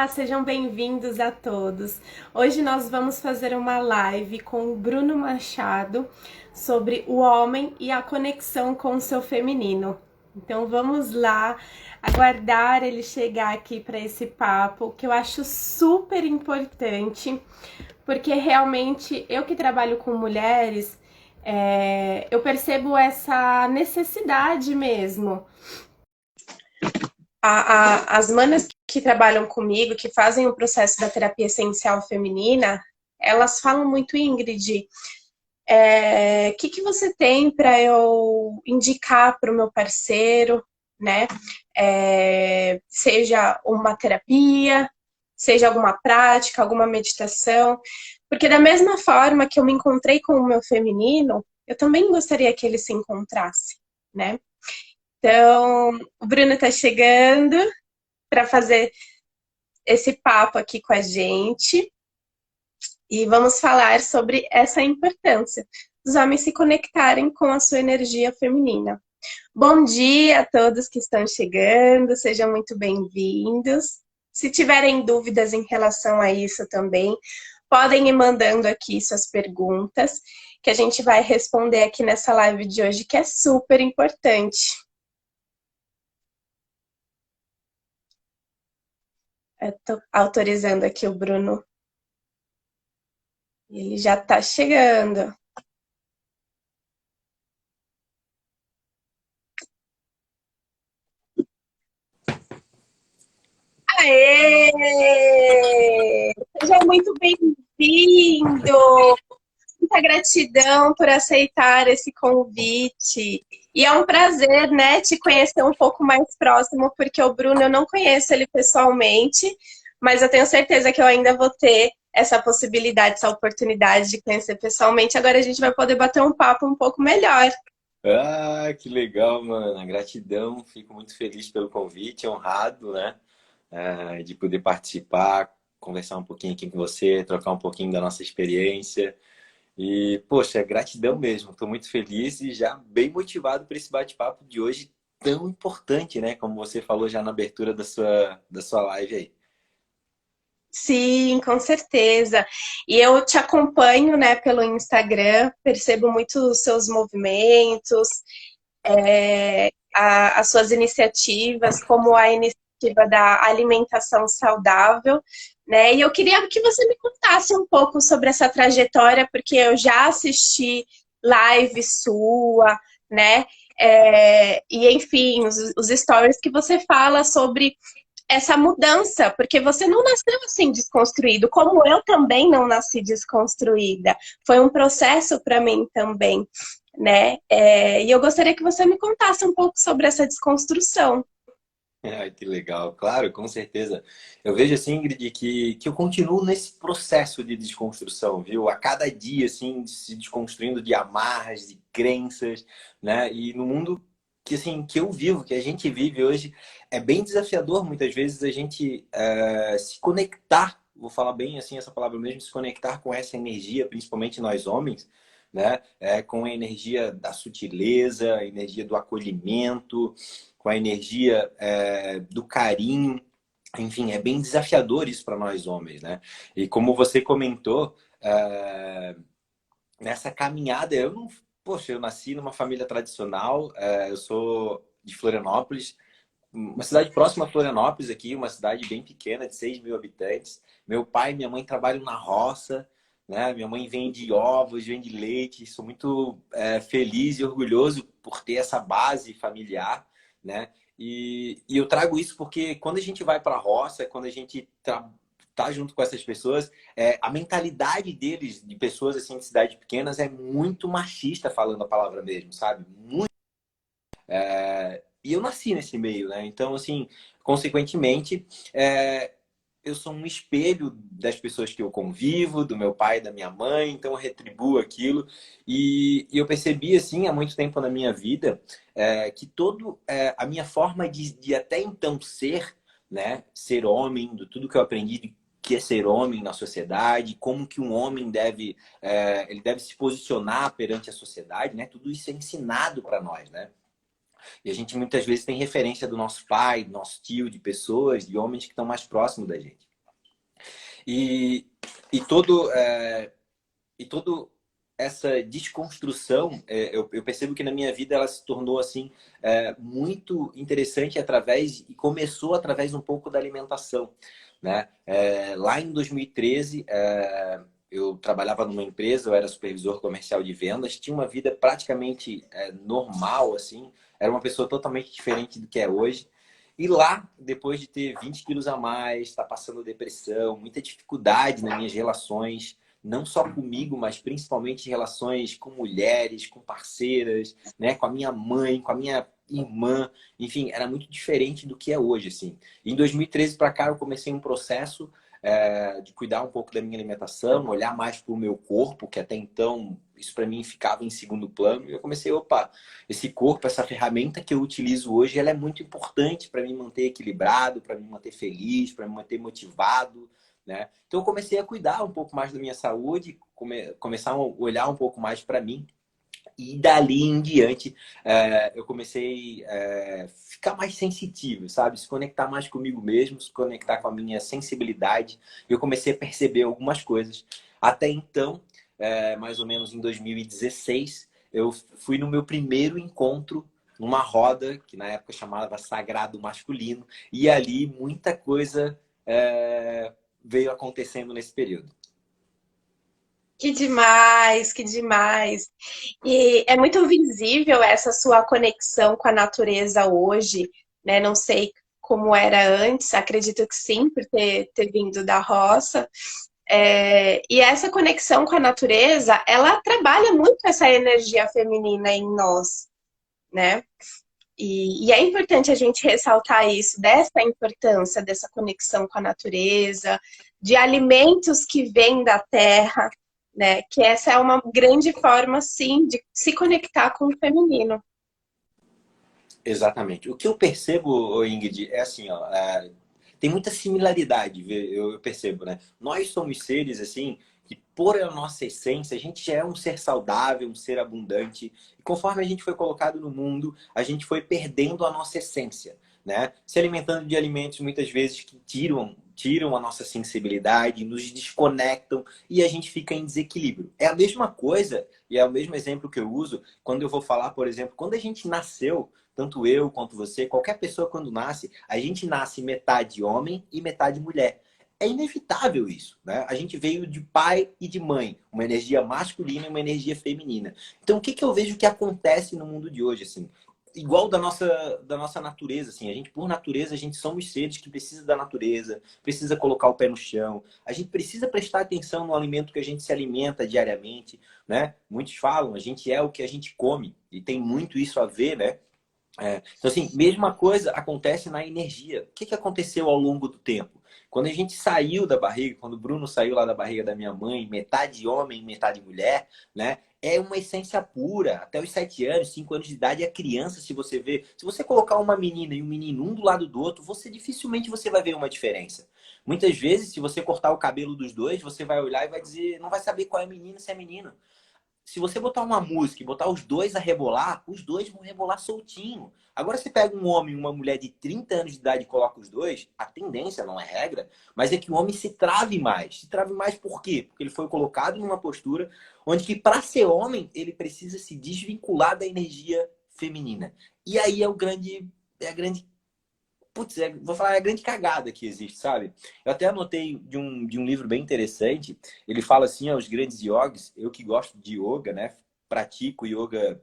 Olá, sejam bem-vindos a todos. Hoje nós vamos fazer uma live com o Bruno Machado sobre o homem e a conexão com o seu feminino. Então vamos lá aguardar ele chegar aqui para esse papo, que eu acho super importante, porque realmente eu que trabalho com mulheres, eu percebo essa necessidade mesmo. As manas que trabalham comigo, que fazem o processo da terapia essencial feminina, elas falam muito, Ingrid, que você tem para eu indicar para o meu parceiro, né? Seja uma terapia, seja alguma prática, alguma meditação, porque da mesma forma que eu me encontrei com o meu feminino, eu também gostaria que ele se encontrasse, né? Então, o Bruno está chegando para fazer esse papo aqui com a gente e vamos falar sobre essa importância dos homens se conectarem com a sua energia feminina. Bom dia a todos que estão chegando, sejam muito bem-vindos. Se tiverem dúvidas em relação a isso também, podem ir mandando aqui suas perguntas, que a gente vai responder aqui nessa live de hoje, que é super importante. Estou autorizando aqui o Bruno. Ele já está chegando. Aê! Seja muito bem-vindo! Muita gratidão por aceitar esse convite. E é um prazer, né, te conhecer um pouco mais próximo, porque o Bruno, eu não conheço ele pessoalmente, mas eu tenho certeza que eu ainda vou ter essa possibilidade, essa oportunidade de conhecer pessoalmente. Agora a gente vai poder bater um papo um pouco melhor. Ah, que legal, mano. Gratidão. Fico muito feliz pelo convite, honrado, né? De poder participar, conversar um pouquinho aqui com você, trocar um pouquinho da nossa experiência. E, poxa, gratidão mesmo. Estou muito feliz e já bem motivado para esse bate-papo de hoje tão importante, né? Como você falou já na abertura da sua live aí. Sim, com certeza. E eu te acompanho, né, pelo Instagram, percebo muito os seus movimentos, as suas iniciativas, como a iniciativa da alimentação saudável, né? E eu queria que você me contasse um pouco sobre essa trajetória, porque eu já assisti live sua, né? E enfim, os stories que você fala sobre essa mudança, porque você não nasceu assim desconstruído, como eu também não nasci desconstruída. Foi um processo para mim também, né? E eu gostaria que você me contasse um pouco sobre essa desconstrução. Ai, que legal. Claro, com certeza. Eu vejo assim, Ingrid, que eu continuo nesse processo de desconstrução, viu? A cada dia, assim, se desconstruindo de amarras, de crenças, né? E no mundo que, assim, que eu vivo, que a gente vive hoje, é bem desafiador, muitas vezes, a gente se conectar, vou falar bem assim essa palavra mesmo, se conectar com essa energia, principalmente nós homens, né? Com a energia da sutileza, a energia do acolhimento, com a energia do carinho. Enfim, é bem desafiador isso para nós homens, né? E como você comentou, nessa caminhada, eu não. Poxa, eu nasci numa família tradicional, eu sou de Florianópolis, uma cidade próxima a Florianópolis aqui, uma cidade bem pequena, de 6 mil habitantes. Meu pai e minha mãe trabalham na roça, né? Minha mãe vende ovos, vende leite. Sou muito feliz e orgulhoso por ter essa base familiar, né? E eu trago isso porque quando a gente vai para a roça, quando a gente tá junto com essas pessoas, a mentalidade deles, de pessoas assim de cidades pequenas, é muito machista, falando a palavra mesmo, sabe? E eu nasci nesse meio, né? Então, assim, consequentemente, eu sou um espelho das pessoas que eu convivo, do meu pai, da minha mãe, então eu retribuo aquilo. E eu percebi, assim, há muito tempo na minha vida, que a minha forma de até então ser, né? Ser homem, de tudo que eu aprendi de que é ser homem na sociedade, como que um homem ele deve se posicionar perante a sociedade, né? Tudo isso é ensinado para nós, né? E a gente muitas vezes tem referência do nosso pai, do nosso tio, de pessoas, de homens que estão mais próximos da gente. E, e todo, e todo essa desconstrução, eu percebo que na minha vida ela se tornou assim muito interessante através e começou através um pouco da alimentação, né? Lá em 2013, eu trabalhava numa empresa, eu era supervisor comercial de vendas, tinha uma vida praticamente normal, assim, era uma pessoa totalmente diferente do que é hoje. E lá, depois de ter 20 quilos a mais, estar passando depressão, muita dificuldade nas minhas relações, não só comigo, mas principalmente em relações com mulheres, com parceiras, né, com a minha mãe, com a minha irmã, enfim, era muito diferente do que é hoje, assim. Em 2013 para cá eu comecei um processo de cuidar um pouco da minha alimentação, olhar mais para o meu corpo, que até então isso para mim ficava em segundo plano. E eu comecei, opa, esse corpo, essa ferramenta que eu utilizo hoje, ela é muito importante para me manter equilibrado, para me manter feliz, para me manter motivado, né? Então eu comecei a cuidar um pouco mais da minha saúde, começar a olhar um pouco mais para mim. E dali em diante, eu comecei a ficar mais sensitivo, sabe? Se conectar mais comigo mesmo, se conectar com a minha sensibilidade. Eu comecei a perceber algumas coisas. Até então, mais ou menos em 2016, eu fui no meu primeiro encontro numa roda, que na época chamava Sagrado Masculino. E ali muita coisa veio acontecendo nesse período. Que demais, que demais. E é muito visível essa sua conexão com a natureza hoje, né? Não sei como era antes, acredito que sim, por ter vindo da roça. E essa conexão com a natureza, ela trabalha muito essa energia feminina em nós, né? E é importante a gente ressaltar isso, dessa importância dessa conexão com a natureza, de alimentos que vêm da terra, né? Que essa é uma grande forma, sim, de se conectar com o feminino. Exatamente. O que eu percebo, ô Ingrid, é assim, ó, tem muita similaridade, eu percebo, né? Nós somos seres, assim, que por a nossa essência, a gente já é um ser saudável, um ser abundante. E conforme a gente foi colocado no mundo, a gente foi perdendo a nossa essência, né? Se alimentando de alimentos, muitas vezes, que tiram a nossa sensibilidade, nos desconectam e a gente fica em desequilíbrio. É a mesma coisa, e é o mesmo exemplo que eu uso, quando eu vou falar, por exemplo, quando a gente nasceu, tanto eu quanto você, qualquer pessoa quando nasce, a gente nasce metade homem e metade mulher. É inevitável isso, né? A gente veio de pai e de mãe, uma energia masculina e uma energia feminina. Então, o que que eu vejo que acontece no mundo de hoje, assim? Igual da nossa natureza, assim, a gente, por natureza, a gente somos seres que precisa da natureza, precisa colocar o pé no chão, a gente precisa prestar atenção no alimento que a gente se alimenta diariamente, né? Muitos falam, a gente é o que a gente come, e tem muito isso a ver, né? Então, assim, mesma coisa acontece na energia. O que que aconteceu ao longo do tempo? Quando a gente saiu da barriga, quando o Bruno saiu lá da barriga da minha mãe, metade homem, metade mulher, né? É uma essência pura. Até os 7 anos, 5 anos de idade, a criança, se você ver, se você colocar uma menina e um menino um do lado do outro, dificilmente você vai ver uma diferença. Muitas vezes, se você cortar o cabelo dos dois, você vai olhar e vai dizer, não vai saber qual é menina e se é menino. Se você botar uma música e botar os dois a rebolar, os dois vão rebolar soltinho. Agora, você pega um homem e uma mulher de 30 anos de idade e coloca os dois, a tendência, não é regra, mas é que o homem se trave mais. Se trave mais por quê? Porque ele foi colocado numa postura onde que, para ser homem, ele precisa se desvincular da energia feminina. E aí é a grande putz, vou falar, é a grande cagada que existe, sabe? Eu até anotei de um livro bem interessante. Ele fala assim aos grandes yogis, eu que gosto de yoga, né? Pratico yoga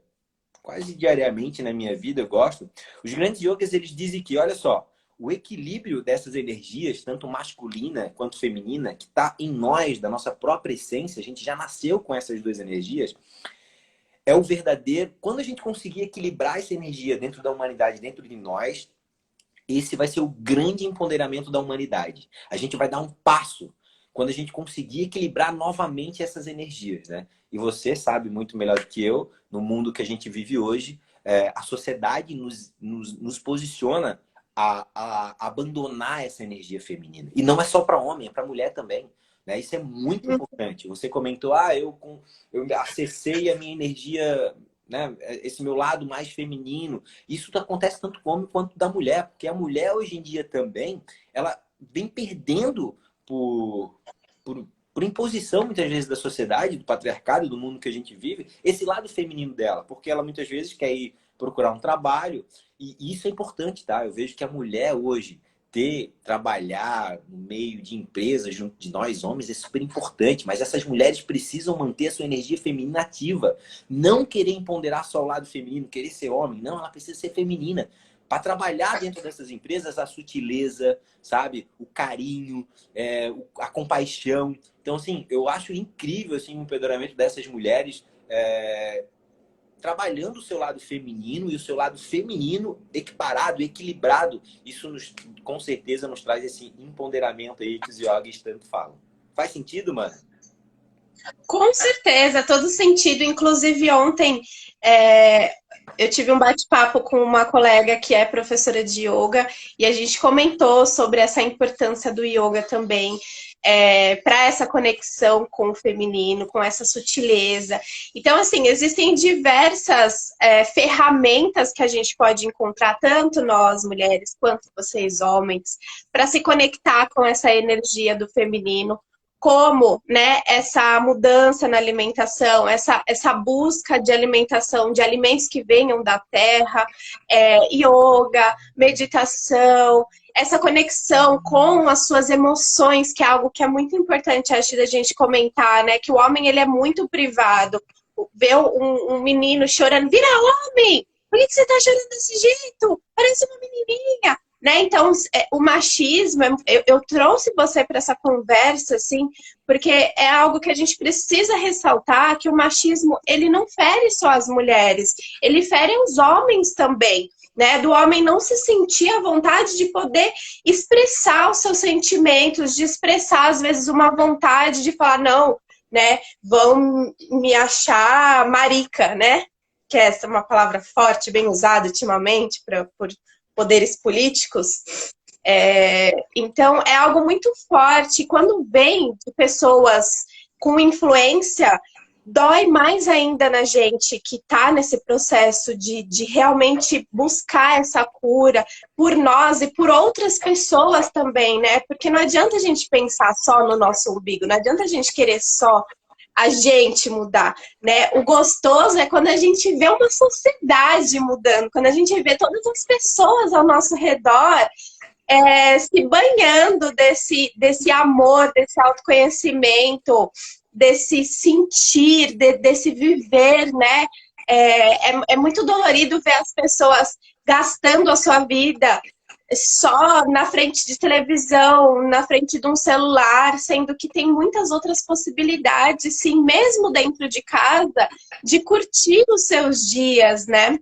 quase diariamente na minha vida, eu gosto. Os grandes yogas, eles dizem que, olha só, o equilíbrio dessas energias, tanto masculina quanto feminina, que está em nós, da nossa própria essência, a gente já nasceu com essas duas energias, é o verdadeiro. Quando a gente conseguir equilibrar essa energia dentro da humanidade, dentro de nós, esse vai ser o grande empoderamento da humanidade. A gente vai dar um passo quando a gente conseguir equilibrar novamente essas energias, né? E você sabe muito melhor do que eu, no mundo que a gente vive hoje, a sociedade nos posiciona a abandonar essa energia feminina. E não é só para homem, é para mulher também. Né? Isso é muito importante. Você comentou, eu acessei a minha energia, né? Esse meu lado mais feminino. Isso acontece tanto com o homem quanto da mulher, porque a mulher hoje em dia também, ela vem perdendo por imposição, muitas vezes, da sociedade, do patriarcado, do mundo que a gente vive, esse lado feminino dela. Porque ela, muitas vezes, quer ir procurar um trabalho. E isso é importante, tá? Eu vejo que a mulher, hoje, trabalhar no meio de empresas, junto de nós, homens, é super importante. Mas essas mulheres precisam manter a sua energia feminina ativa. Não querer empoderar só o lado feminino, querer ser homem. Não, ela precisa ser feminina. Para trabalhar dentro dessas empresas, a sutileza, sabe? O carinho, a compaixão. Então, assim, eu acho incrível assim, o empoderamento dessas mulheres trabalhando o seu lado feminino e o seu lado feminino equiparado, equilibrado. Isso, com certeza, nos traz esse empoderamento aí que os yogis tanto falam. Faz sentido, mano? Com certeza, todo sentido. Inclusive, ontem eu tive um bate-papo com uma colega que é professora de yoga e a gente comentou sobre essa importância do yoga também para essa conexão com o feminino, com essa sutileza. Então, assim, existem diversas ferramentas que a gente pode encontrar, tanto nós, mulheres, quanto vocês, homens, para se conectar com essa energia do feminino, como, né, essa mudança na alimentação, essa busca de alimentação, de alimentos que venham da terra, yoga, meditação, essa conexão com as suas emoções, que é algo que é muito importante, acho, da gente comentar, né, que o homem, ele é muito privado. Ver um menino chorando, vira homem! Por que você tá chorando desse jeito? Parece uma menininha! Né? Então, o machismo, eu trouxe você para essa conversa, assim, porque é algo que a gente precisa ressaltar, que o machismo, ele não fere só as mulheres, ele fere os homens também, né? Do homem não se sentir à vontade de poder expressar os seus sentimentos, de expressar, às vezes, uma vontade de falar, não, né? Vão me achar marica, né? Que essa é uma palavra forte, bem usada ultimamente por poderes políticos. Então, é algo muito forte. Quando vem de pessoas com influência, dói mais ainda na gente que está nesse processo de realmente buscar essa cura por nós e por outras pessoas também, né? Porque não adianta a gente pensar só no nosso umbigo, não adianta a gente querer só a gente mudar, né? O gostoso é quando a gente vê uma sociedade mudando, quando a gente vê todas as pessoas ao nosso redor se banhando desse amor, desse autoconhecimento, desse sentir, desse viver, né? É muito dolorido ver as pessoas gastando a sua vida só na frente de televisão, na frente de um celular, sendo que tem muitas outras possibilidades, sim, mesmo dentro de casa, de curtir os seus dias, né?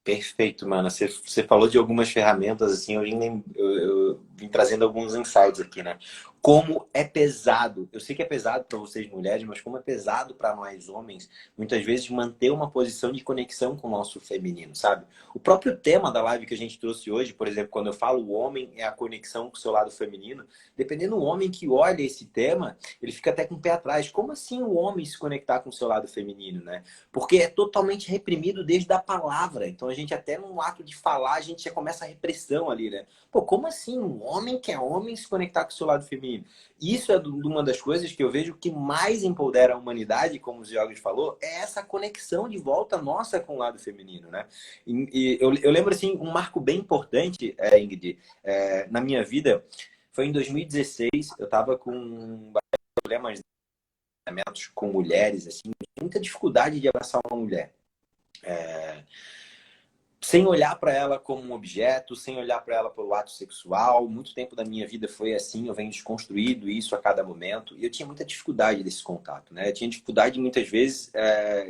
Perfeito, mano. Você falou de algumas ferramentas, assim, eu vim trazendo alguns insights aqui, né? Como é pesado, eu sei que é pesado para vocês mulheres, mas como é pesado para nós homens, muitas vezes manter uma posição de conexão com o nosso feminino, sabe? O próprio tema da live que a gente trouxe hoje, por exemplo, quando eu falo o homem é a conexão com o seu lado feminino, dependendo do homem que olha esse tema, ele fica até com o pé atrás. Como assim o homem se conectar com o seu lado feminino, né? Porque é totalmente reprimido desde a palavra. Então a gente até no ato de falar, a gente já começa a repressão ali, né? Pô, como assim um homem que é homem se conectar com o seu lado feminino? Isso é uma das coisas que eu vejo que mais empodera a humanidade, como o Georges falou, é essa conexão de volta nossa com o lado feminino, né? E eu lembro, assim, um marco bem importante, Ingrid, na minha vida, foi em 2016, eu estava com problemas de relacionamentos com mulheres, assim, muita dificuldade de abraçar uma mulher. Sem olhar para ela como um objeto, sem olhar para ela pelo ato sexual. Muito tempo da minha vida foi assim, eu venho desconstruído isso a cada momento. E eu tinha muita dificuldade desse contato, né? Eu tinha dificuldade, muitas vezes,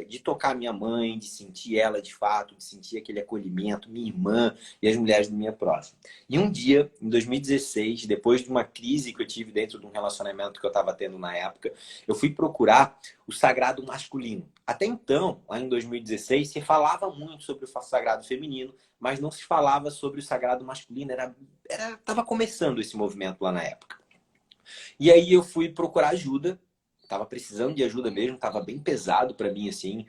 de tocar minha mãe, de sentir ela de fato, de sentir aquele acolhimento, minha irmã e as mulheres da minha próxima. E um dia, em 2016, depois de uma crise que eu tive dentro de um relacionamento que eu estava tendo na época, eu fui procurar o sagrado masculino. Até então, lá em 2016, se falava muito sobre o sagrado feminino, mas não se falava sobre o sagrado masculino. Tava começando esse movimento lá na época. E aí eu fui procurar ajuda tava precisando de ajuda mesmo, tava bem pesado para mim, assim,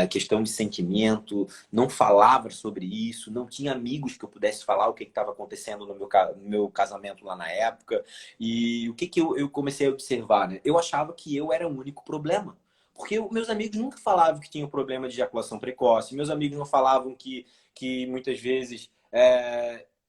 questão de sentimento, não falava sobre isso, não tinha amigos que eu pudesse falar o que estava acontecendo no meu casamento lá na época. E o que, eu comecei a observar, né? Eu achava que eu era o único problema. Porque meus amigos nunca falavam que tinham problema de ejaculação precoce, meus amigos não falavam que muitas vezes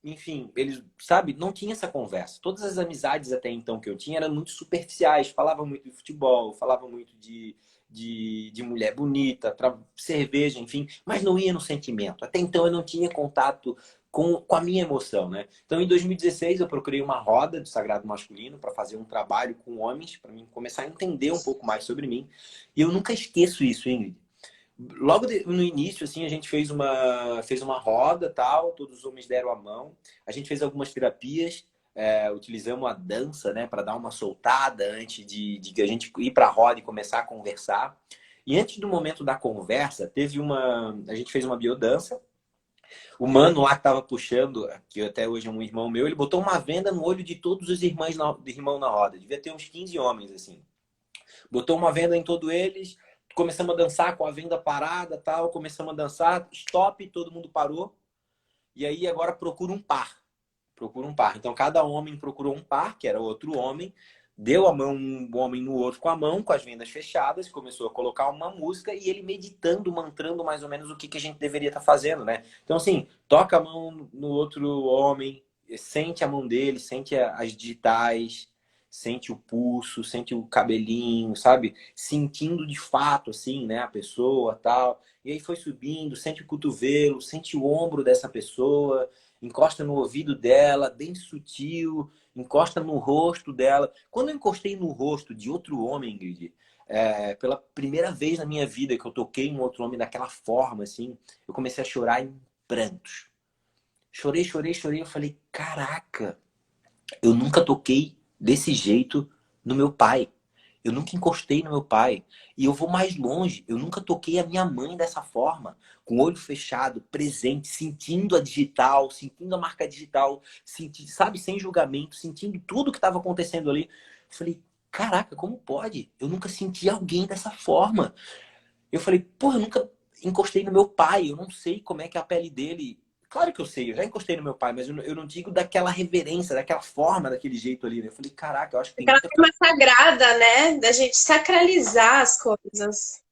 enfim, eles, sabe, não tinha essa conversa. Todas as amizades até então que eu tinha eram muito superficiais. Falava muito de futebol, falava muito de mulher bonita, cerveja, enfim, mas não ia no sentimento. Até então eu não tinha contato com a minha emoção, né? Então em 2016 eu procurei uma roda do Sagrado Masculino para fazer um trabalho com homens, para mim começar a entender um pouco mais sobre mim. E eu nunca esqueço isso, Ingrid. Logo no início, assim, a gente fez uma roda, tal, todos os homens deram a mão. A gente fez algumas terapias, utilizamos a dança, né, para dar uma soltada antes de a gente ir para a roda e começar a conversar. E antes do momento da conversa, a gente fez uma biodança. O mano lá que estava puxando, que até hoje é um irmão meu, ele botou uma venda no olho de todos os irmãos na roda. Devia ter uns 15 homens, assim. Botou uma venda em todos eles, começamos a dançar com a venda parada, tal, começamos a dançar, stop, todo mundo parou. E aí agora procura um par. Procura um par. Então cada homem procurou um par, que era outro homem, deu a mão um homem no outro com a mão, com as vendas fechadas, começou a colocar uma música e ele meditando, mantrando mais ou menos o que a gente deveria estar fazendo, né? Então assim, toca a mão no outro homem, sente a mão dele, sente as digitais, sente o pulso, sente o cabelinho, sabe? Sentindo de fato, assim, né? A pessoa, tal. E aí foi subindo, sente o cotovelo, sente o ombro dessa pessoa, encosta no ouvido dela, bem sutil, encosta no rosto dela. Quando eu encostei no rosto de outro homem, Ingrid, pela primeira vez na minha vida que eu toquei um outro homem daquela forma, assim, eu comecei a chorar em prantos. Chorei, chorei, chorei. Eu falei, caraca, eu nunca toquei desse jeito no meu pai. Eu nunca encostei no meu pai. E eu vou mais longe. Eu nunca toquei a minha mãe dessa forma. Com o olho fechado, presente, sentindo a digital, sentindo a marca digital, sabe, sem julgamento, sentindo tudo que estava acontecendo ali. Eu falei, caraca, como pode? Eu nunca senti alguém dessa forma. Eu falei, porra, eu nunca encostei no meu pai. Eu não sei como é que é a pele dele. Claro que eu sei, eu já encostei no meu pai, mas eu não digo daquela reverência, daquela forma, daquele jeito ali, né? Eu falei, caraca, eu acho que tem Aquela muita forma sagrada, né? Da gente sacralizar as coisas.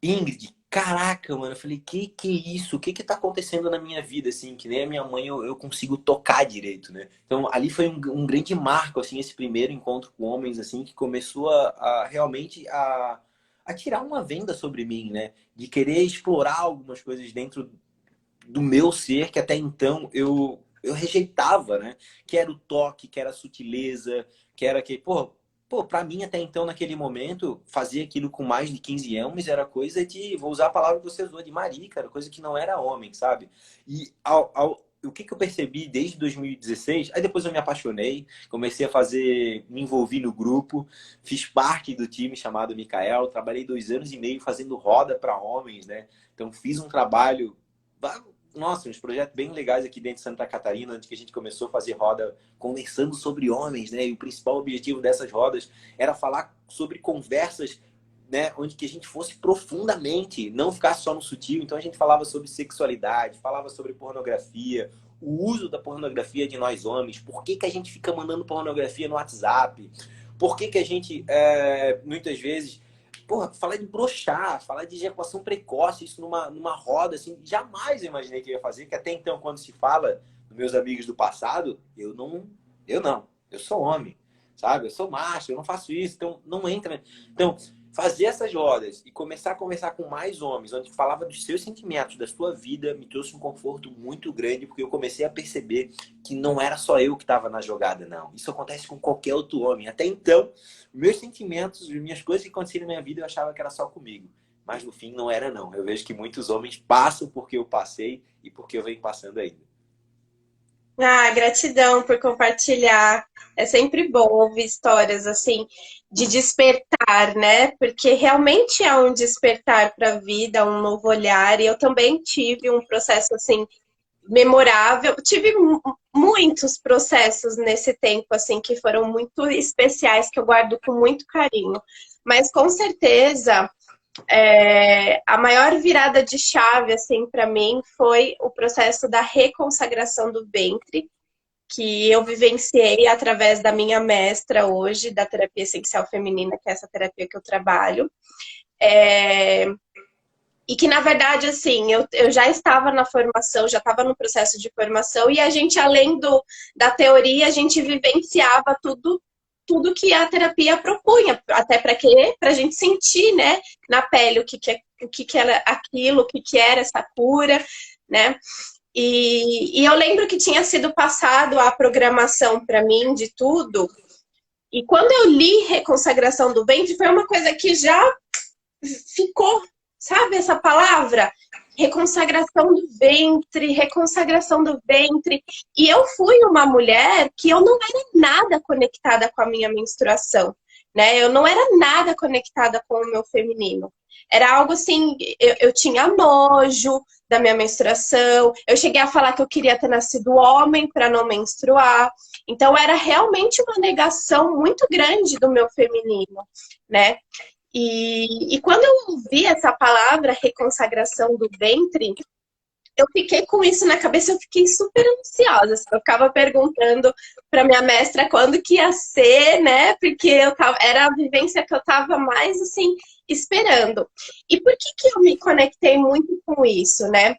Ingrid, caraca, mano. Eu falei, que é isso? O que tá acontecendo na minha vida, assim? Que nem a minha mãe eu consigo tocar direito, né? Então, ali foi um grande marco, assim, esse primeiro encontro com homens, assim, que começou a realmente a tirar uma venda sobre mim, né? De querer explorar algumas coisas dentro do meu ser, que até então eu rejeitava, né? Que era o toque, que era a sutileza, que era que, pô, pra mim até então, naquele momento, fazer aquilo com mais de 15 anos era coisa de, vou usar a palavra que você usou, de marica, era coisa que não era homem, sabe? E o que eu percebi desde 2016, aí depois eu me apaixonei, comecei a me envolvi no grupo, fiz parte do time chamado Micael, trabalhei 2 anos e meio fazendo roda para homens, né? Então fiz um trabalho, nossa, uns projetos bem legais aqui dentro de Santa Catarina, antes que a gente começou a fazer roda conversando sobre homens, né? E o principal objetivo dessas rodas era falar sobre conversas, né, onde que a gente fosse profundamente, não ficar só no sutil. Então a gente falava sobre sexualidade, falava sobre pornografia, o uso da pornografia de nós homens, por que a gente fica mandando pornografia no WhatsApp, por que a gente, muitas vezes, porra, falar de broxar, falar de ejaculação precoce, isso numa roda, assim, jamais eu imaginei que eu ia fazer, que até então, quando se fala dos meus amigos do passado, eu sou homem, sabe? Eu sou macho, eu não faço isso, então não entra. Então, fazer essas rodas e começar a conversar com mais homens, onde falava dos seus sentimentos, da sua vida, me trouxe um conforto muito grande, porque eu comecei a perceber que não era só eu que estava na jogada, não. Isso acontece com qualquer outro homem. Até então, meus sentimentos, as minhas coisas que aconteciam na minha vida, eu achava que era só comigo. Mas no fim não era, não. Eu vejo que muitos homens passam porque eu passei e porque eu venho passando ainda. Ah, gratidão por compartilhar. É sempre bom ouvir histórias assim de despertar, né? Porque realmente é um despertar para a vida, um novo olhar. E eu também tive um processo assim memorável. Tive muitos processos nesse tempo assim que foram muito especiais que eu guardo com muito carinho. Mas com certeza a maior virada de chave assim para mim foi o processo da reconsagração do ventre, que eu vivenciei através da minha mestra hoje, da terapia essencial feminina, que é essa terapia que eu trabalho. É, E que, na verdade, assim, eu já estava na formação, já estava no processo de formação, e a gente, além da teoria, a gente vivenciava tudo que a terapia propunha, até para quê? Para a gente sentir, né, na pele o que era aquilo, o que era essa cura, né? E eu lembro que tinha sido passado a programação para mim de tudo, e quando eu li Reconsagração do Ventre, foi uma coisa que já ficou, sabe essa palavra? Reconsagração do ventre, reconsagração do ventre. E eu fui uma mulher que eu não era nada conectada com a minha menstruação, né? Eu não era nada conectada com o meu feminino. Era algo assim, eu tinha nojo da minha menstruação, eu cheguei a falar que eu queria ter nascido homem para não menstruar. Então era realmente uma negação muito grande do meu feminino, né? E quando eu ouvi essa palavra, reconsagração do ventre, eu fiquei com isso na cabeça, eu fiquei super ansiosa. Assim, eu ficava perguntando para minha mestra quando que ia ser, né? Porque era a vivência que eu estava mais assim esperando. E por que eu me conectei muito com isso, né?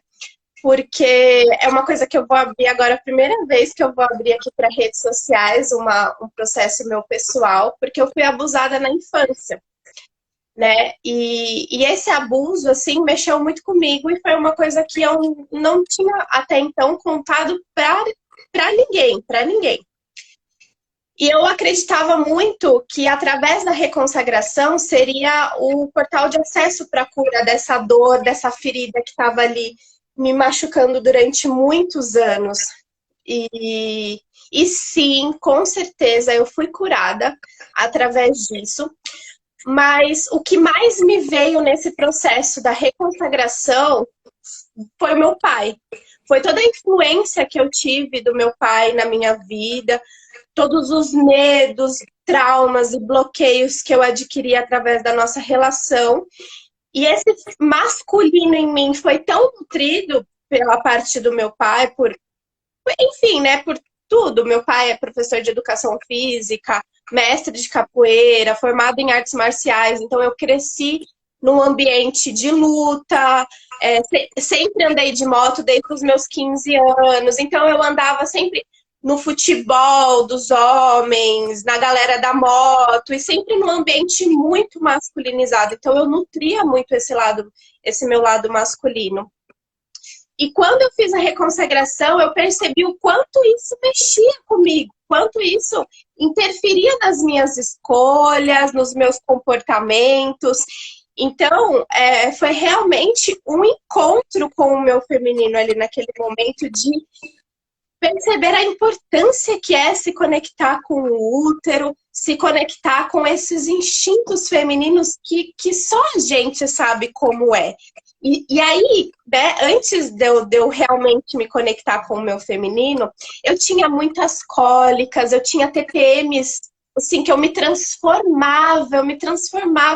Porque é uma coisa que eu vou abrir agora, a primeira vez que eu vou abrir aqui para redes sociais, um processo meu pessoal, porque eu fui abusada na infância, né? E esse abuso, assim, mexeu muito comigo e foi uma coisa que eu não tinha até então contado para ninguém, para ninguém. E eu acreditava muito que através da reconsagração seria o portal de acesso para a cura dessa dor, dessa ferida que estava ali me machucando durante muitos anos. E sim, com certeza eu fui curada através disso. Mas o que mais me veio nesse processo da reconsagração foi o meu pai. Foi toda a influência que eu tive do meu pai na minha vida, todos os medos, traumas e bloqueios que eu adquiri através da nossa relação. E esse masculino em mim foi tão nutrido pela parte do meu pai, enfim, né, por tudo. Meu pai é professor de educação física, mestre de capoeira, formado em artes marciais, então eu cresci num ambiente de luta, sempre andei de moto desde os meus 15 anos, então eu andava sempre no futebol dos homens, na galera da moto, e sempre num ambiente muito masculinizado, então eu nutria muito esse meu lado masculino. E quando eu fiz a reconsagração, eu percebi o quanto isso mexia comigo, quanto isso interferia nas minhas escolhas, nos meus comportamentos. Então, foi realmente um encontro com o meu feminino ali naquele momento de perceber a importância que é se conectar com o útero, se conectar com esses instintos femininos que só a gente sabe como é. E aí, né, antes de eu realmente me conectar com o meu feminino, eu tinha muitas cólicas, eu tinha TPMs, assim, que eu me transformava,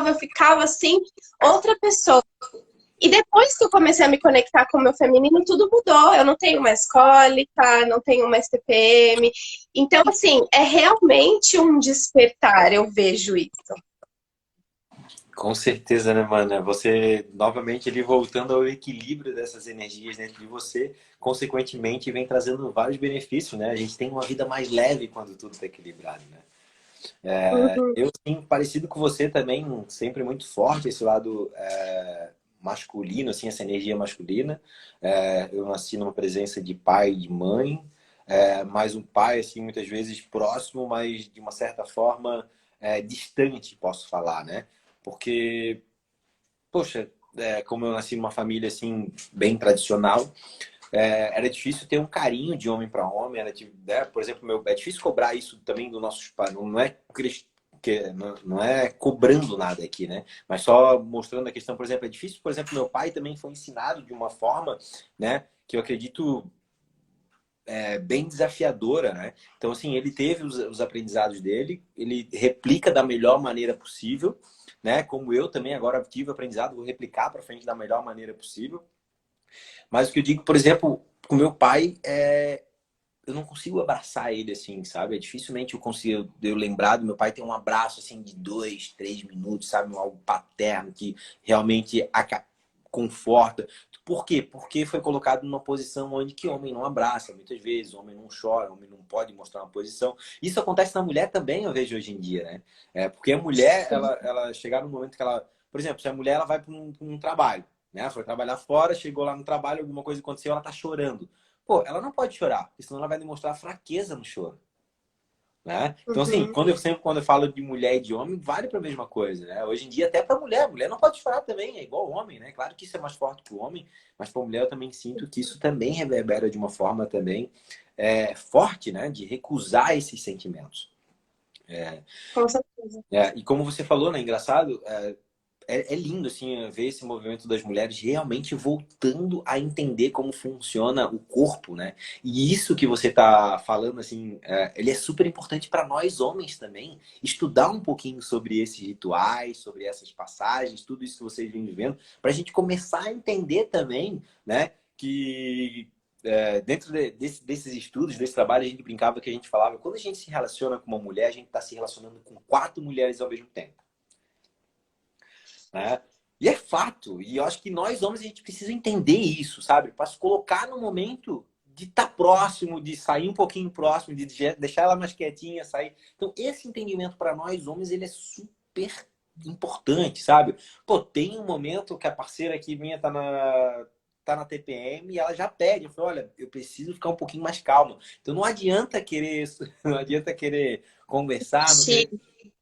eu ficava assim, outra pessoa. E depois que eu comecei a me conectar com o meu feminino, tudo mudou. Eu não tenho mais cólica, não tenho mais TPM. Então, assim, é realmente um despertar, eu vejo isso. Com certeza, né, mano? Você, novamente, ele voltando ao equilíbrio dessas energias dentro de você, consequentemente, vem trazendo vários benefícios, né? A gente tem uma vida mais leve quando tudo está equilibrado, né? Uhum. Eu, sim, parecido com você também, sempre muito forte esse lado masculino, assim, essa energia masculina. Eu nasci numa presença de pai e de mãe, mas um pai, assim, muitas vezes próximo, mas de uma certa forma distante, posso falar, né? Porque, poxa, como eu nasci numa família, assim, bem tradicional, era difícil ter um carinho de homem para homem. Né? Por exemplo, é difícil cobrar isso também dos nossos pais. Não é não é cobrando nada aqui, né? Mas só mostrando a questão, por exemplo, é difícil, por exemplo, meu pai também foi ensinado de uma forma, né, que eu acredito bem desafiadora, né? Então, assim, ele teve os aprendizados dele, ele replica da melhor maneira possível, né? Como eu também agora tive aprendizado, vou replicar para frente da melhor maneira possível. Mas o que eu digo, por exemplo, com meu pai, eu não consigo abraçar ele assim, sabe? Dificilmente eu consigo eu lembrar do meu pai ter um abraço assim de 2, 3 minutos, sabe? Algo paterno que realmente conforta. Por quê? Porque foi colocado numa posição onde que homem não abraça, muitas vezes, homem não chora, homem não pode mostrar uma posição. Isso acontece na mulher também, eu vejo hoje em dia, né? Porque a mulher, ela chegar no momento que ela... Por exemplo, se a mulher ela vai para um trabalho, né? Foi trabalhar fora, chegou lá no trabalho, alguma coisa aconteceu, ela tá chorando. Pô, ela não pode chorar, porque senão ela vai demonstrar fraqueza no choro. Né? Então, assim, Uhum. quando eu falo de mulher e de homem, vale para a mesma coisa, né? Hoje em dia, até para mulher, mulher não pode chorar também, é igual homem, né? Claro que isso é mais forte que o homem, mas para mulher eu também sinto que isso também reverbera de uma forma também forte, né? De recusar esses sentimentos. Com certeza. E como você falou, né? Engraçado, é lindo assim ver esse movimento das mulheres realmente voltando a entender como funciona o corpo, né? E isso que você está falando assim, ele é super importante para nós homens também estudar um pouquinho sobre esses rituais, sobre essas passagens, tudo isso que vocês vêm vivendo, para a gente começar a entender também, né? Que dentro desses estudos, desse trabalho, a gente brincava que a gente falava, quando a gente se relaciona com uma mulher, a gente está se relacionando com 4 mulheres ao mesmo tempo, né? E é fato. E eu acho que nós homens a gente precisa entender isso, sabe? Para se colocar no momento de estar próximo, de sair um pouquinho próximo, de deixar ela mais quietinha, sair. Então, esse entendimento para nós homens, ele é super importante, sabe? Pô, tem um momento que a parceira aqui minha tá na TPM e ela já pede. Eu falo, olha, eu preciso ficar um pouquinho mais calma. Então, não adianta querer, não adianta querer conversar,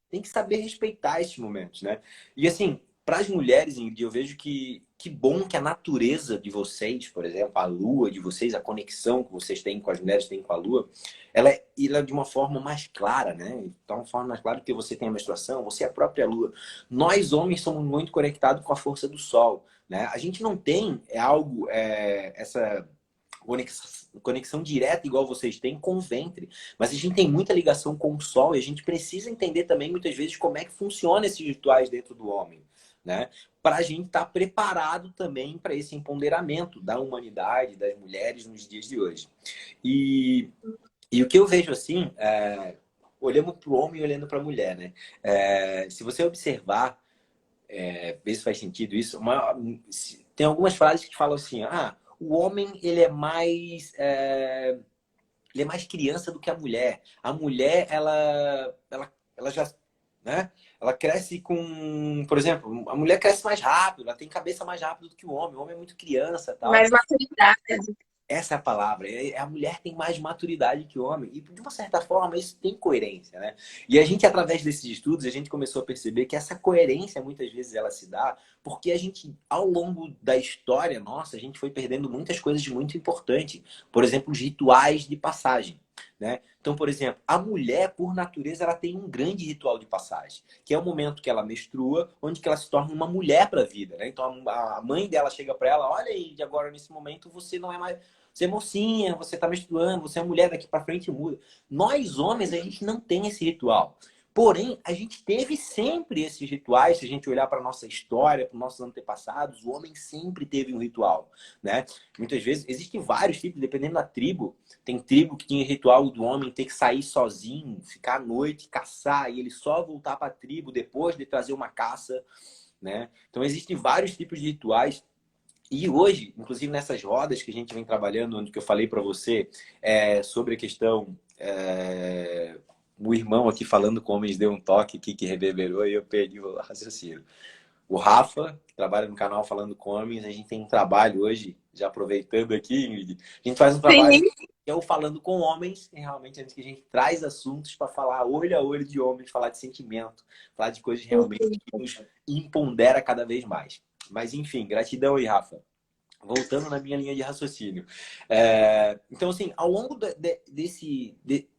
tem que saber respeitar esses momentos, né? E assim, para as mulheres, Ingrid, eu vejo que bom que a natureza de vocês, por exemplo, a lua de vocês, a conexão que vocês têm com as mulheres, têm com a lua, ela é de uma forma mais clara, né? Então, uma forma mais clara porque você tem a menstruação, você é a própria lua. Nós, homens, somos muito conectados com a força do sol, né? A gente não tem essa conexão direta igual vocês têm com o ventre. Mas a gente tem muita ligação com o sol e a gente precisa entender também muitas vezes como é que funciona esses rituais dentro do homem, né? Para a gente estar preparado também para esse empoderamento da humanidade, das mulheres nos dias de hoje. E o que eu vejo assim, olhando para o homem e olhando para a mulher, né? Se você observar, ver se faz sentido isso, tem algumas frases que falam assim, o homem ele é mais criança do que a mulher. A mulher, ela já, né? Ela cresce com, por exemplo, a mulher cresce mais rápido, ela tem cabeça mais rápido do que o homem é muito criança, tal. Mais maturidade. Essa é a palavra. A mulher tem mais maturidade que o homem. E, de uma certa forma, isso tem coerência, né? E a gente, através desses estudos, a gente começou a perceber que essa coerência, muitas vezes, ela se dá porque a gente, ao longo da história nossa, a gente foi perdendo muitas coisas muito importantes. Por exemplo, os rituais de passagem, né? Então, por exemplo, a mulher, por natureza, ela tem um grande ritual de passagem, que é o momento que ela menstrua, onde que ela se torna uma mulher para a vida, né? Então, a mãe dela chega para ela, olha aí, de agora, nesse momento, você não é mais... Você é mocinha, você está menstruando, você é mulher, daqui para frente muda. Nós, homens, a gente não tem esse ritual. Porém, a gente teve sempre esses rituais. Se a gente olhar para a nossa história, para os nossos antepassados, o homem sempre teve um ritual, né? Muitas vezes, existem vários tipos, dependendo da tribo. Tem tribo que tinha ritual do homem ter que sair sozinho, ficar à noite, caçar, e ele só voltar para a tribo depois de trazer uma caça, né? Então, existem vários tipos de rituais. E hoje, inclusive nessas rodas que a gente vem trabalhando, onde que eu falei para você sobre a questão, o irmão aqui falando com homens deu um toque aqui que reverberou e eu perdi o raciocínio. O Rafa, que trabalha no canal Falando com Homens, a gente tem um trabalho hoje, já aproveitando aqui, Ingrid, a gente faz um trabalho Sim. que é o Falando com Homens, e realmente é que a gente traz assuntos para falar olho a olho de homens, falar de sentimento, falar de coisas realmente que nos empodera cada vez mais. Mas enfim, gratidão aí, Rafa. Voltando na minha linha de raciocínio. Então, assim, ao longo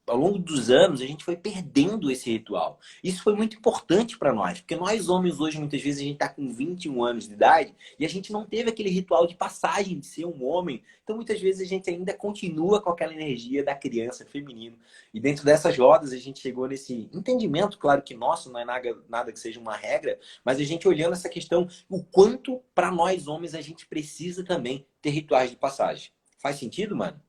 ao longo dos anos, a gente foi perdendo esse ritual. Isso foi muito importante para nós, porque nós homens hoje, muitas vezes, a gente está com 21 anos de idade e a gente não teve aquele ritual de passagem de ser um homem. Então, muitas vezes, a gente ainda continua com aquela energia da criança feminino. E dentro dessas rodas, a gente chegou nesse entendimento, claro que nosso, não é nada que seja uma regra, mas a gente olhando essa questão, o quanto para nós homens a gente precisa também ter rituais de passagem. Faz sentido, mano?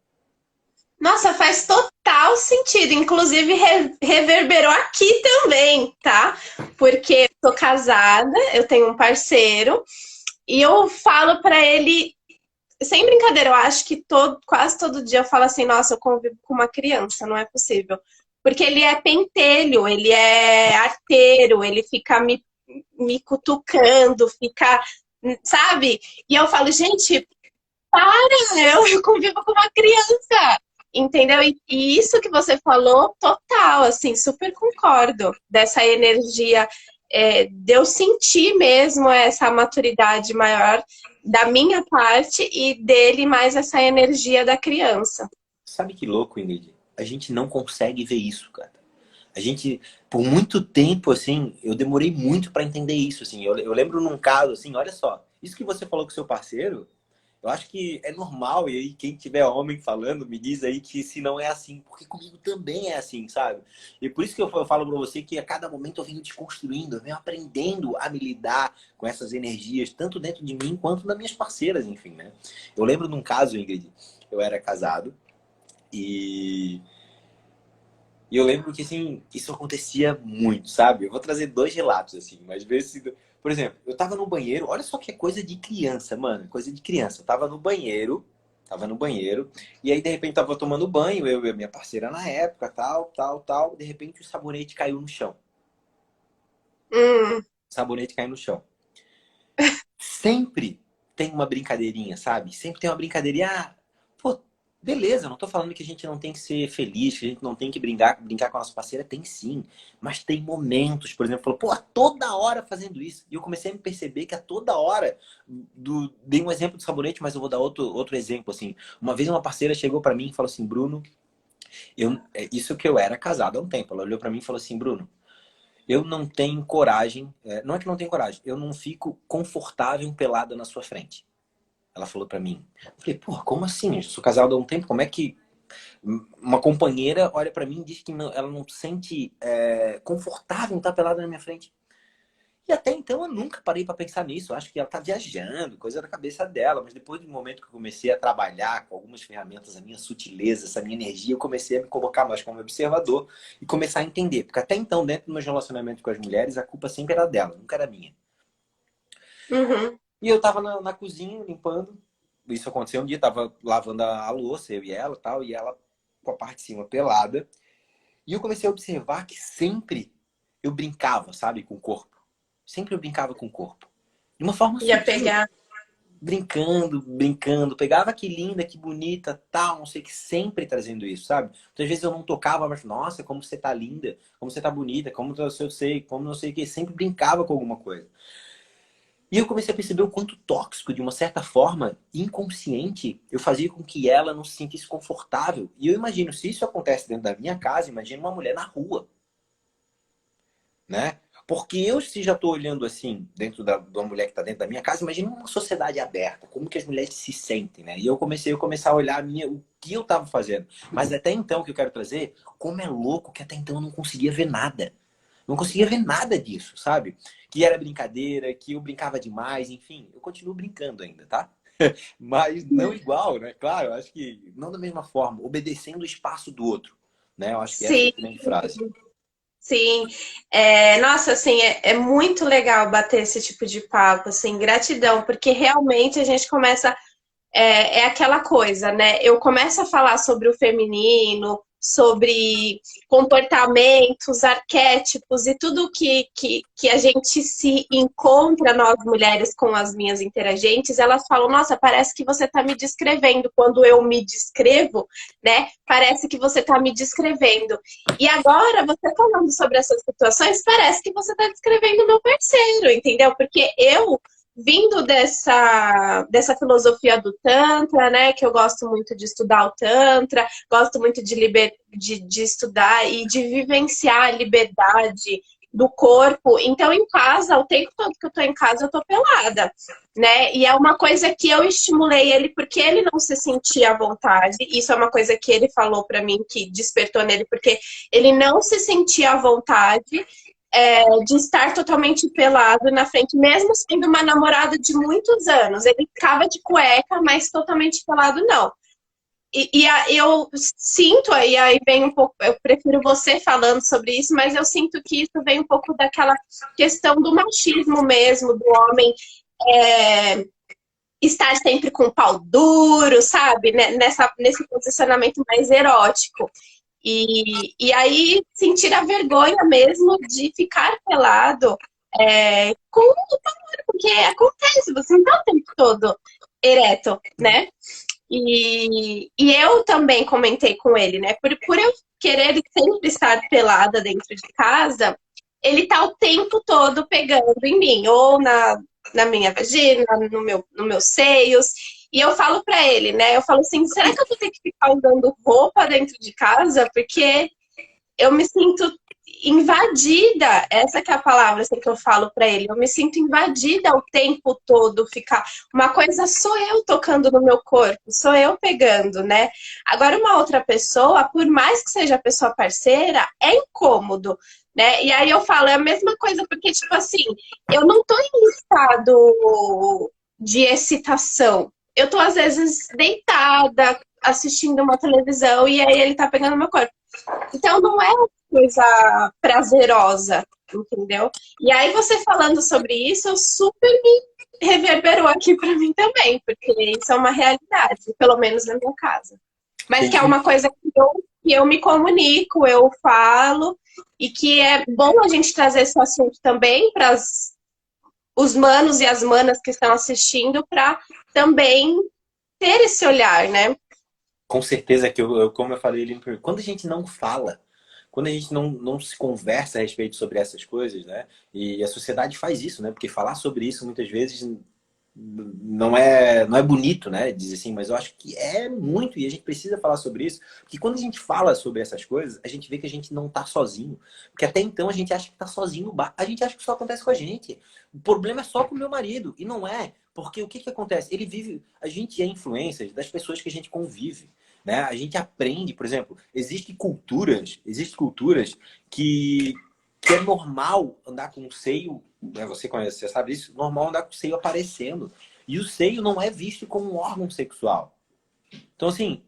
Nossa, faz total sentido. Inclusive, reverberou aqui também, tá? Porque eu tô casada, eu tenho um parceiro, e eu falo pra ele, sem brincadeira, eu acho que quase todo dia eu falo assim, nossa, eu convivo com uma criança, não é possível. Porque ele é pentelho, ele é arteiro, ele fica me cutucando, fica, sabe? E eu falo, gente, para, eu convivo com uma criança. Entendeu? E isso que você falou, total, assim, super concordo. Dessa energia, de eu sentir mesmo essa maturidade maior da minha parte e dele mais essa energia da criança. Sabe que louco, Ingrid? A gente não consegue ver isso, cara. A gente, por muito tempo, assim, eu demorei muito para entender isso, assim. Eu lembro num caso, assim, olha só, isso que você falou com seu parceiro, eu acho que é normal, e aí quem tiver homem falando, me diz aí que se não é assim, porque comigo também é assim, sabe? E por isso que eu falo pra você que a cada momento eu venho desconstruindo, eu venho aprendendo a me lidar com essas energias, tanto dentro de mim quanto das minhas parceiras, enfim, né? Eu lembro num caso, Ingrid, eu era casado e e eu lembro que, assim, isso acontecia muito, sabe? Eu vou trazer dois relatos, assim, mas ver se... Por exemplo, eu tava no banheiro, olha só que é coisa de criança, mano, coisa de criança. Eu tava no banheiro, e aí, de repente, tava tomando banho, eu e a minha parceira na época, tal. De repente, o sabonete caiu no chão. Hum, O sabonete caiu no chão. Sempre tem uma brincadeirinha, sabe? Sempre tem uma brincadeirinha. Ah, pô, beleza, eu não tô falando que a gente não tem que ser feliz, que a gente não tem que brincar com a nossa parceira, tem sim. Mas tem momentos, por exemplo, falou, pô, toda hora fazendo isso. E eu comecei a me perceber que a toda hora, dei um exemplo do sabonete, mas eu vou dar outro exemplo, assim. Uma vez uma parceira chegou pra mim e falou assim, Bruno, isso que eu era casado há um tempo. Ela olhou pra mim e falou assim, Bruno, eu não tenho coragem, não é que não tenho coragem, eu não fico confortável pelada na sua frente. Ela falou pra mim. Eu falei, porra, como assim? Eu sou casado há um tempo, como é que uma companheira olha pra mim e diz que ela não se sente confortável em estar pelada na minha frente? E até então eu nunca parei pra pensar nisso. Eu acho que ela tá viajando, coisa da cabeça dela. Mas depois do momento que eu comecei a trabalhar com algumas ferramentas, a minha sutileza, essa minha energia, eu comecei a me colocar mais como observador e começar a entender. Porque até então, dentro dos meus relacionamentos com as mulheres, a culpa sempre era dela, nunca era minha. uhum. E eu tava na cozinha, limpando. Isso aconteceu um dia, tava lavando a louça, eu e ela tal, e ela com a parte de cima pelada. E eu comecei a observar que sempre eu brincava, sabe, com o corpo. Sempre eu brincava com o corpo. De uma forma Ia sutil. pegar. Brincando. Pegava que linda, que bonita, tal, não sei o que, sempre trazendo isso, sabe? Muitas vezes eu não tocava, mas, nossa, como você tá linda, como você tá bonita, como eu sei, como não sei o que. Sempre brincava com alguma coisa. E eu comecei a perceber o quanto tóxico, de uma certa forma, inconsciente, eu fazia com que ela não se sentisse confortável. E eu imagino, se isso acontece dentro da minha casa, imagina uma mulher na rua, né? Porque eu, se já estou olhando assim, dentro de uma mulher que está dentro da minha casa, imagina uma sociedade aberta, como que as mulheres se sentem, né? E eu comecei a olhar o que eu estava fazendo. Mas até então, o que eu quero trazer, como é louco que até então eu não conseguia ver nada. Não conseguia ver nada disso, sabe? Que era brincadeira, que eu brincava demais, enfim. Eu continuo brincando ainda, tá? Mas não igual, né? Claro, eu acho que não da mesma forma, obedecendo o espaço do outro, né? Eu acho que essa é Sim, a grande frase. sim. Nossa, assim, é muito legal bater esse tipo de papo, assim, gratidão, porque realmente a gente começa é aquela coisa, né? Eu começo a falar sobre o feminino, sobre comportamentos, arquétipos e tudo que a gente se encontra, nós mulheres, com as minhas interagentes, elas falam, nossa, parece que você está me descrevendo. Quando eu me descrevo, né? Parece que você está me descrevendo. E agora, você falando sobre essas situações, parece que você está descrevendo o meu parceiro, entendeu? Porque eu vindo dessa filosofia do Tantra, né? Que eu gosto muito de estudar o Tantra, gosto muito de estudar e de vivenciar a liberdade do corpo. Então, em casa, o tempo todo que eu tô em casa, eu tô pelada, né? E é uma coisa que eu estimulei ele porque ele não se sentia à vontade. Isso é uma coisa que ele falou pra mim que despertou nele, porque ele não se sentia à vontade de estar totalmente pelado na frente, mesmo sendo uma namorada de muitos anos. Ele ficava de cueca, mas totalmente pelado não. Eu sinto, e aí vem um pouco, eu prefiro você falando sobre isso, mas eu sinto que isso vem um pouco daquela questão do machismo mesmo, do homem é, estar sempre com o pau duro, sabe? Nesse posicionamento mais erótico. E aí sentir a vergonha mesmo de ficar pelado com o pavor, porque acontece, você não tá o tempo todo ereto, né? E eu também comentei com ele, né? Por eu querer sempre estar pelada dentro de casa, ele tá o tempo todo pegando em mim, ou na minha vagina, no meus seios. E eu falo pra ele, né? Eu falo assim, será que eu vou ter que ficar usando roupa dentro de casa? Porque eu me sinto invadida, essa que é a palavra assim, que eu falo para ele. Eu me sinto invadida o tempo todo, ficar uma coisa sou eu tocando no meu corpo, sou eu pegando, né? Agora uma outra pessoa, por mais que seja pessoa parceira, é incômodo, né? E aí eu falo, é a mesma coisa porque tipo assim, eu não tô em estado de excitação. Eu tô às vezes deitada, assistindo uma televisão e aí ele tá pegando meu corpo. Então não é uma coisa prazerosa, entendeu? E aí você falando sobre isso, eu super me reverberou aqui para mim também, porque isso é uma realidade, pelo menos na minha casa. Mas que é Entendi. uma coisa que eu me comunico, eu falo, e que é bom a gente trazer esse assunto também para os manos e as manas que estão assistindo, para também ter esse olhar, né? Com certeza que como eu falei ali no primeiro, quando a gente não fala, quando a gente não se conversa a respeito sobre essas coisas, né? E a sociedade faz isso, né? Porque falar sobre isso muitas vezes não é bonito, né? Dizer assim, mas eu acho que é muito e a gente precisa falar sobre isso, porque quando a gente fala sobre essas coisas, a gente vê que a gente não tá sozinho, porque até então a gente acha que tá sozinho no bar, a gente acha que só acontece com a gente. O problema é só com o meu marido e não é, porque o que que acontece? Ele vive, a gente é influência das pessoas que a gente convive. Né? A gente aprende, por exemplo, existem culturas que, que é normal andar com o seio, né? Você conhece, você sabe disso, normal andar com o seio aparecendo. E o seio não é visto como um órgão sexual. Então, assim,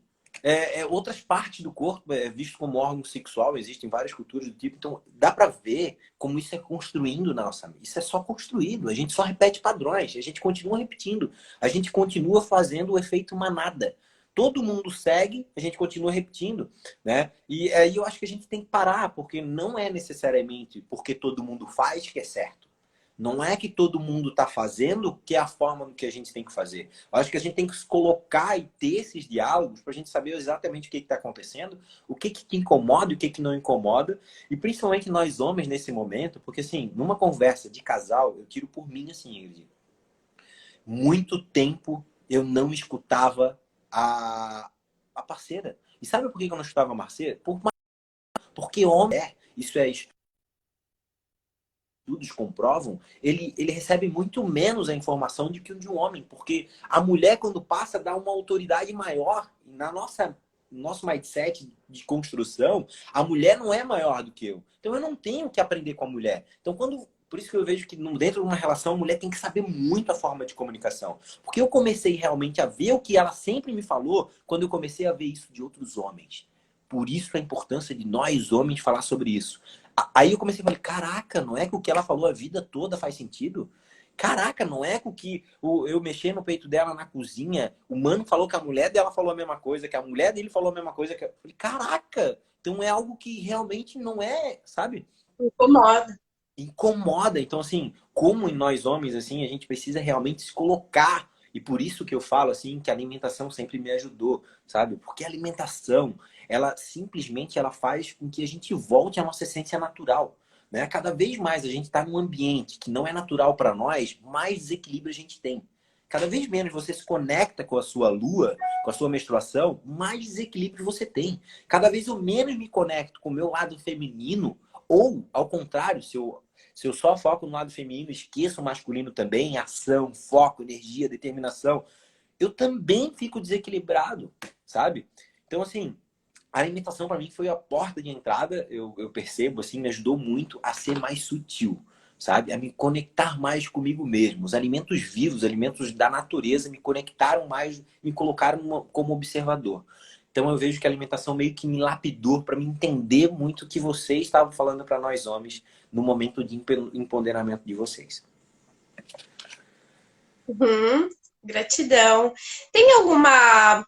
outras partes do corpo é visto como órgão sexual, existem várias culturas do tipo, então dá pra ver como isso é construindo na nossa mente. Isso é só construído, a gente só repete padrões, a gente continua repetindo, a gente continua fazendo o efeito manada. Todo mundo segue, a gente continua repetindo, né? E aí eu acho que a gente tem que parar, porque não é necessariamente porque todo mundo faz que é certo. Não é que todo mundo está fazendo que é a forma que a gente tem que fazer. Eu acho que a gente tem que se colocar e ter esses diálogos para a gente saber exatamente o que está acontecendo, o que te incomoda e o que não incomoda. E principalmente nós homens nesse momento, porque assim, numa conversa de casal, eu tiro por mim assim, Ingrid, muito tempo eu não escutava a parceira. E sabe por que eu não escutava a parceira? Porque homem isso é estudos comprovam, ele recebe muito menos a informação do que o de um homem, porque a mulher, quando passa, dá uma autoridade maior. Na nosso mindset de construção, a mulher não é maior do que eu. Então eu não tenho que aprender com a mulher. Então por isso que eu vejo que dentro de uma relação a mulher tem que saber muito a forma de comunicação. Porque eu comecei realmente a ver o que ela sempre me falou quando eu comecei a ver isso de outros homens. Por isso a importância de nós homens falar sobre isso. Aí eu comecei a falar, caraca, não é que o que ela falou a vida toda faz sentido? Caraca, não é que o que eu mexer no peito dela na cozinha, o mano falou que a mulher dela falou a mesma coisa, que a mulher dele falou a mesma coisa. Eu falei, caraca, então é algo que realmente não é, sabe? Incomoda. Incomoda. Então, assim, como em nós homens, assim, a gente precisa realmente se colocar. E por isso que eu falo, assim, que a alimentação sempre me ajudou, sabe? Porque a alimentação, ela simplesmente ela faz com que a gente volte à nossa essência natural. né? Cada vez mais a gente está num ambiente que não é natural para nós, mais desequilíbrio a gente tem. Cada vez menos você se conecta com a sua lua, com a sua menstruação, mais desequilíbrio você tem. Cada vez eu menos me conecto com o meu lado feminino, ou, ao contrário, se eu só foco no lado feminino, esqueço o masculino também, ação, foco, energia, determinação, eu também fico desequilibrado, sabe? Então, assim, a alimentação para mim foi a porta de entrada, eu percebo, assim, me ajudou muito a ser mais sutil, sabe? A me conectar mais comigo mesmo. Os alimentos vivos, os alimentos da natureza me conectaram mais, me colocaram como observador. Então eu vejo que a alimentação meio que me lapidou para me entender muito o que vocês estavam falando para nós homens no momento de empoderamento de vocês. Uhum, gratidão. Tem alguma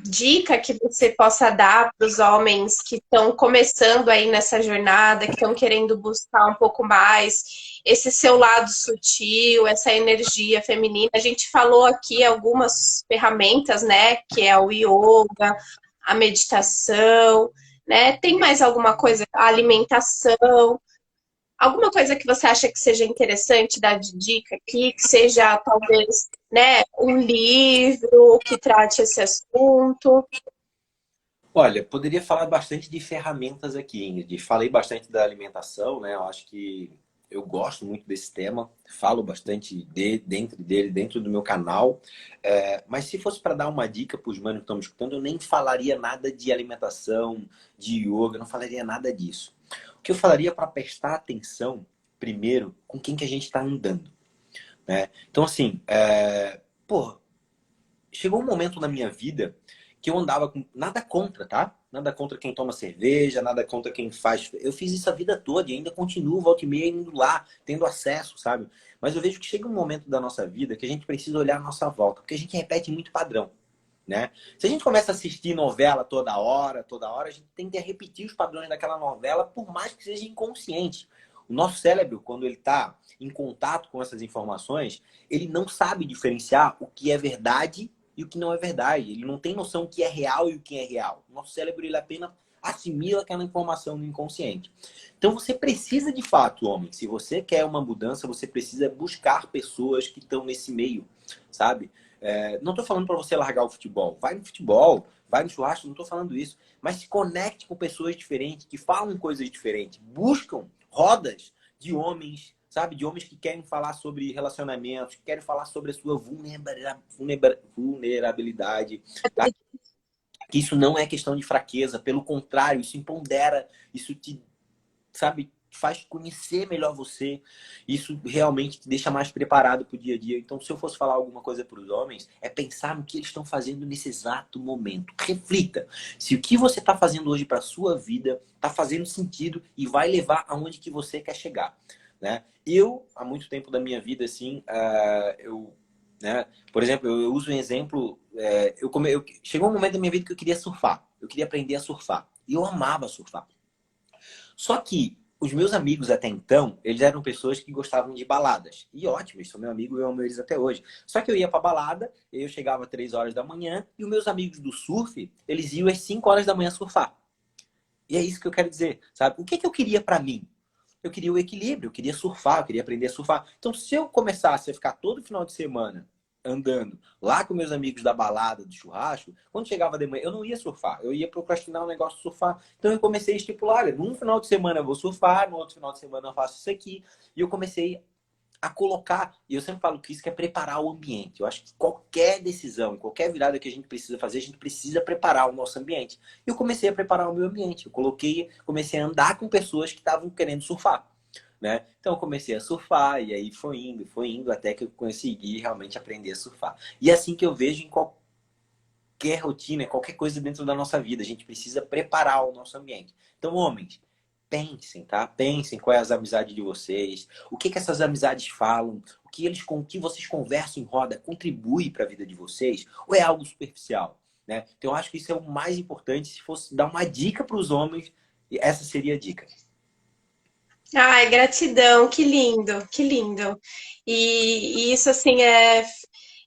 dica que você possa dar para os homens que estão começando aí nessa jornada, que estão querendo buscar um pouco mais esse seu lado sutil, essa energia feminina? A gente falou aqui algumas ferramentas, né? Que é o yoga, a meditação, né? Tem mais alguma coisa? A alimentação. Alguma coisa que você acha que seja interessante dar de dica aqui, que seja talvez, né, um livro que trate esse assunto? Olha, poderia falar bastante de ferramentas aqui, Ingrid. Falei bastante da alimentação, né? Eu acho que eu gosto muito desse tema, falo bastante dentro dele, dentro do meu canal. Mas se fosse para dar uma dica para os manos que estão me escutando, eu nem falaria nada de alimentação, de yoga, não falaria nada disso. O que eu falaria para prestar atenção, primeiro, com quem que a gente está andando, né? Então, assim, pô, chegou um momento na minha vida que eu andava com nada contra, tá? Nada contra quem toma cerveja, nada contra quem faz. Eu fiz isso a vida toda e ainda continuo, volta e meia, indo lá, tendo acesso, sabe? Mas eu vejo que chega um momento da nossa vida que a gente precisa olhar a nossa volta, porque a gente repete muito padrão, né? Se a gente começa a assistir novela toda hora, a gente tende a repetir os padrões daquela novela, por mais que seja inconsciente. O nosso cérebro, quando ele está em contato com essas informações, ele não sabe diferenciar o que é verdade e o que não é verdade. Ele não tem noção do que é real e o que é real. O nosso cérebro, ele apenas assimila aquela informação no inconsciente. Então você precisa de fato, homem, se você quer uma mudança, você precisa buscar pessoas que estão nesse meio, sabe? Não estou falando para você largar o futebol. Vai no futebol, vai no churrasco, não estou falando isso. Mas se conecte com pessoas diferentes, que falam coisas diferentes. Buscam rodas de homens, sabe? De homens que querem falar sobre relacionamentos, que querem falar sobre a sua vulnerabilidade, tá? Que isso não é questão de fraqueza, pelo contrário, isso empodera, isso te, sabe, faz conhecer melhor você, isso realmente te deixa mais preparado para o dia a dia. Então, se eu fosse falar alguma coisa para os homens, é pensar no que eles estão fazendo nesse exato momento. Reflita se o que você está fazendo hoje para a sua vida está fazendo sentido e vai levar aonde que você quer chegar, né? Eu, há muito tempo da minha vida, assim, né? Por exemplo, eu uso um exemplo, chegou um momento da minha vida que eu queria surfar, eu queria aprender a surfar, e eu amava surfar. Só que os meus amigos até então, eles eram pessoas que gostavam de baladas. E ótimo, eles são meu amigo e eu amo eles até hoje. Só que eu ia pra balada, eu chegava às 3 horas da manhã, e os meus amigos do surf, eles iam às 5 horas da manhã surfar. E é isso que eu quero dizer, sabe? O que que eu queria pra mim? Eu queria o equilíbrio, eu queria surfar, eu queria aprender a surfar. Então, se eu começasse a ficar todo final de semana andando lá com meus amigos da balada, do churrasco, quando chegava de manhã, eu não ia surfar, eu ia procrastinar o negócio de surfar. Então eu comecei a estipular, olha, num final de semana eu vou surfar, no outro final de semana eu faço isso aqui. E eu comecei a colocar, e eu sempre falo que isso que é preparar o ambiente. Eu acho que qualquer decisão, qualquer virada que a gente precisa fazer, a gente precisa preparar o nosso ambiente. E eu comecei a preparar o meu ambiente. Comecei a andar com pessoas que estavam querendo surfar, né? Então eu comecei a surfar e aí foi indo até que eu consegui realmente aprender a surfar. E é assim que eu vejo em qualquer rotina, qualquer coisa dentro da nossa vida, a gente precisa preparar o nosso ambiente. Então, homens, pensem, tá? Pensem qual é as amizades de vocês, o que que essas amizades falam, com o que vocês conversam em roda contribui para a vida de vocês, ou é algo superficial, né? Então eu acho que isso é o mais importante. Se fosse dar uma dica para os homens, essa seria a dica. Ai, gratidão, que lindo, que lindo. E isso, assim, é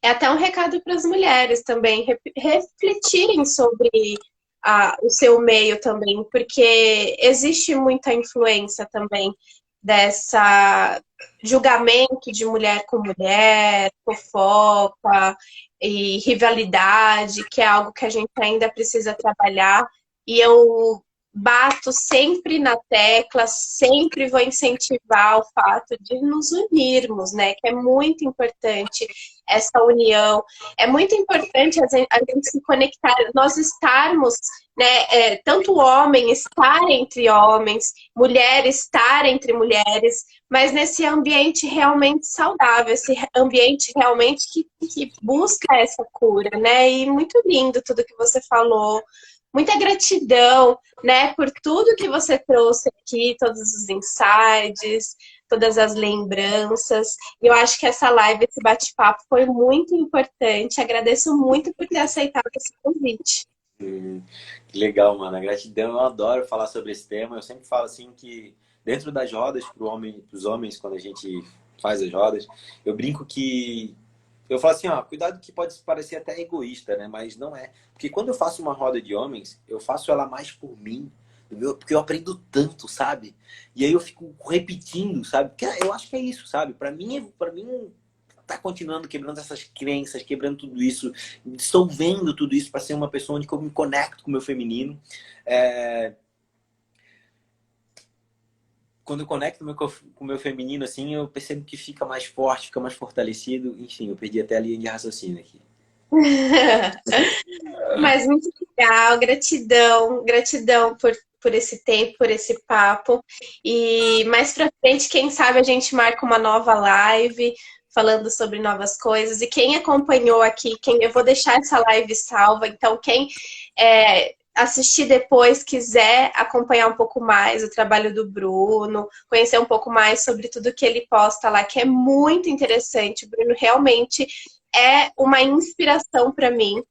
até um recado para as mulheres também, refletirem sobre o seu meio também, porque existe muita influência também dessa julgamento de mulher com mulher, fofoca e rivalidade, que é algo que a gente ainda precisa trabalhar. E eu bato sempre na tecla, sempre vou incentivar o fato de nos unirmos, né? Que é muito importante essa união. É muito importante a gente se conectar, nós estarmos, né? Tanto o homem estar entre homens, mulher estar entre mulheres, mas nesse ambiente realmente saudável, esse ambiente realmente que busca essa cura, né? E muito lindo tudo que você falou. Muita gratidão, né, por tudo que você trouxe aqui, todos os insights, todas as lembranças. E eu acho que essa live, esse bate-papo foi muito importante. Agradeço muito por ter aceitado esse convite. Que legal, mano. A gratidão, eu adoro falar sobre esse tema. Eu sempre falo assim que dentro das rodas, para os homens, quando a gente faz as rodas, eu brinco que eu falo assim, ó, cuidado que pode parecer até egoísta, né? Mas não é. Porque quando eu faço uma roda de homens, eu faço ela mais por mim, porque eu aprendo tanto, sabe? E aí eu fico repetindo, sabe? Porque eu acho que é isso, sabe? Para mim tá continuando quebrando essas crenças, quebrando tudo isso, dissolvendo tudo isso para ser uma pessoa onde eu me conecto com o meu feminino. É, quando eu conecto com o meu feminino, assim, eu percebo que fica mais forte, fica mais fortalecido. Enfim, eu perdi até a linha de raciocínio aqui. Mas muito legal, gratidão, gratidão por esse tempo, por esse papo. E mais pra frente, quem sabe a gente marca uma nova live falando sobre novas coisas. E quem acompanhou aqui, eu vou deixar essa live salva, então quem assistir depois, quiser acompanhar um pouco mais o trabalho do Bruno, conhecer um pouco mais sobre tudo que ele posta lá, que é muito interessante. O Bruno realmente é uma inspiração para mim,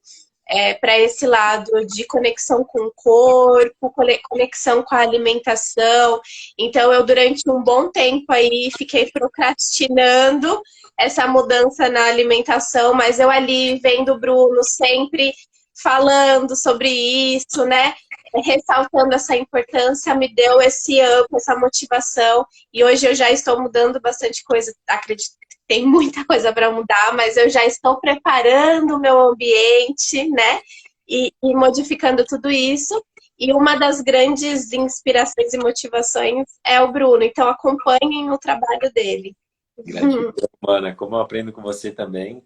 para esse lado de conexão com o corpo, conexão com a alimentação. Então, eu durante um bom tempo aí fiquei procrastinando essa mudança na alimentação, mas eu ali vendo o Bruno sempre falando sobre isso, né? Ressaltando essa importância, me deu esse up, essa motivação, e hoje eu já estou mudando bastante coisa, acredito que tem muita coisa para mudar, mas eu já estou preparando o meu ambiente, né? E modificando tudo isso. E uma das grandes inspirações e motivações é o Bruno, então acompanhem o trabalho dele. Gratidão, Mana. Como eu aprendo com você também.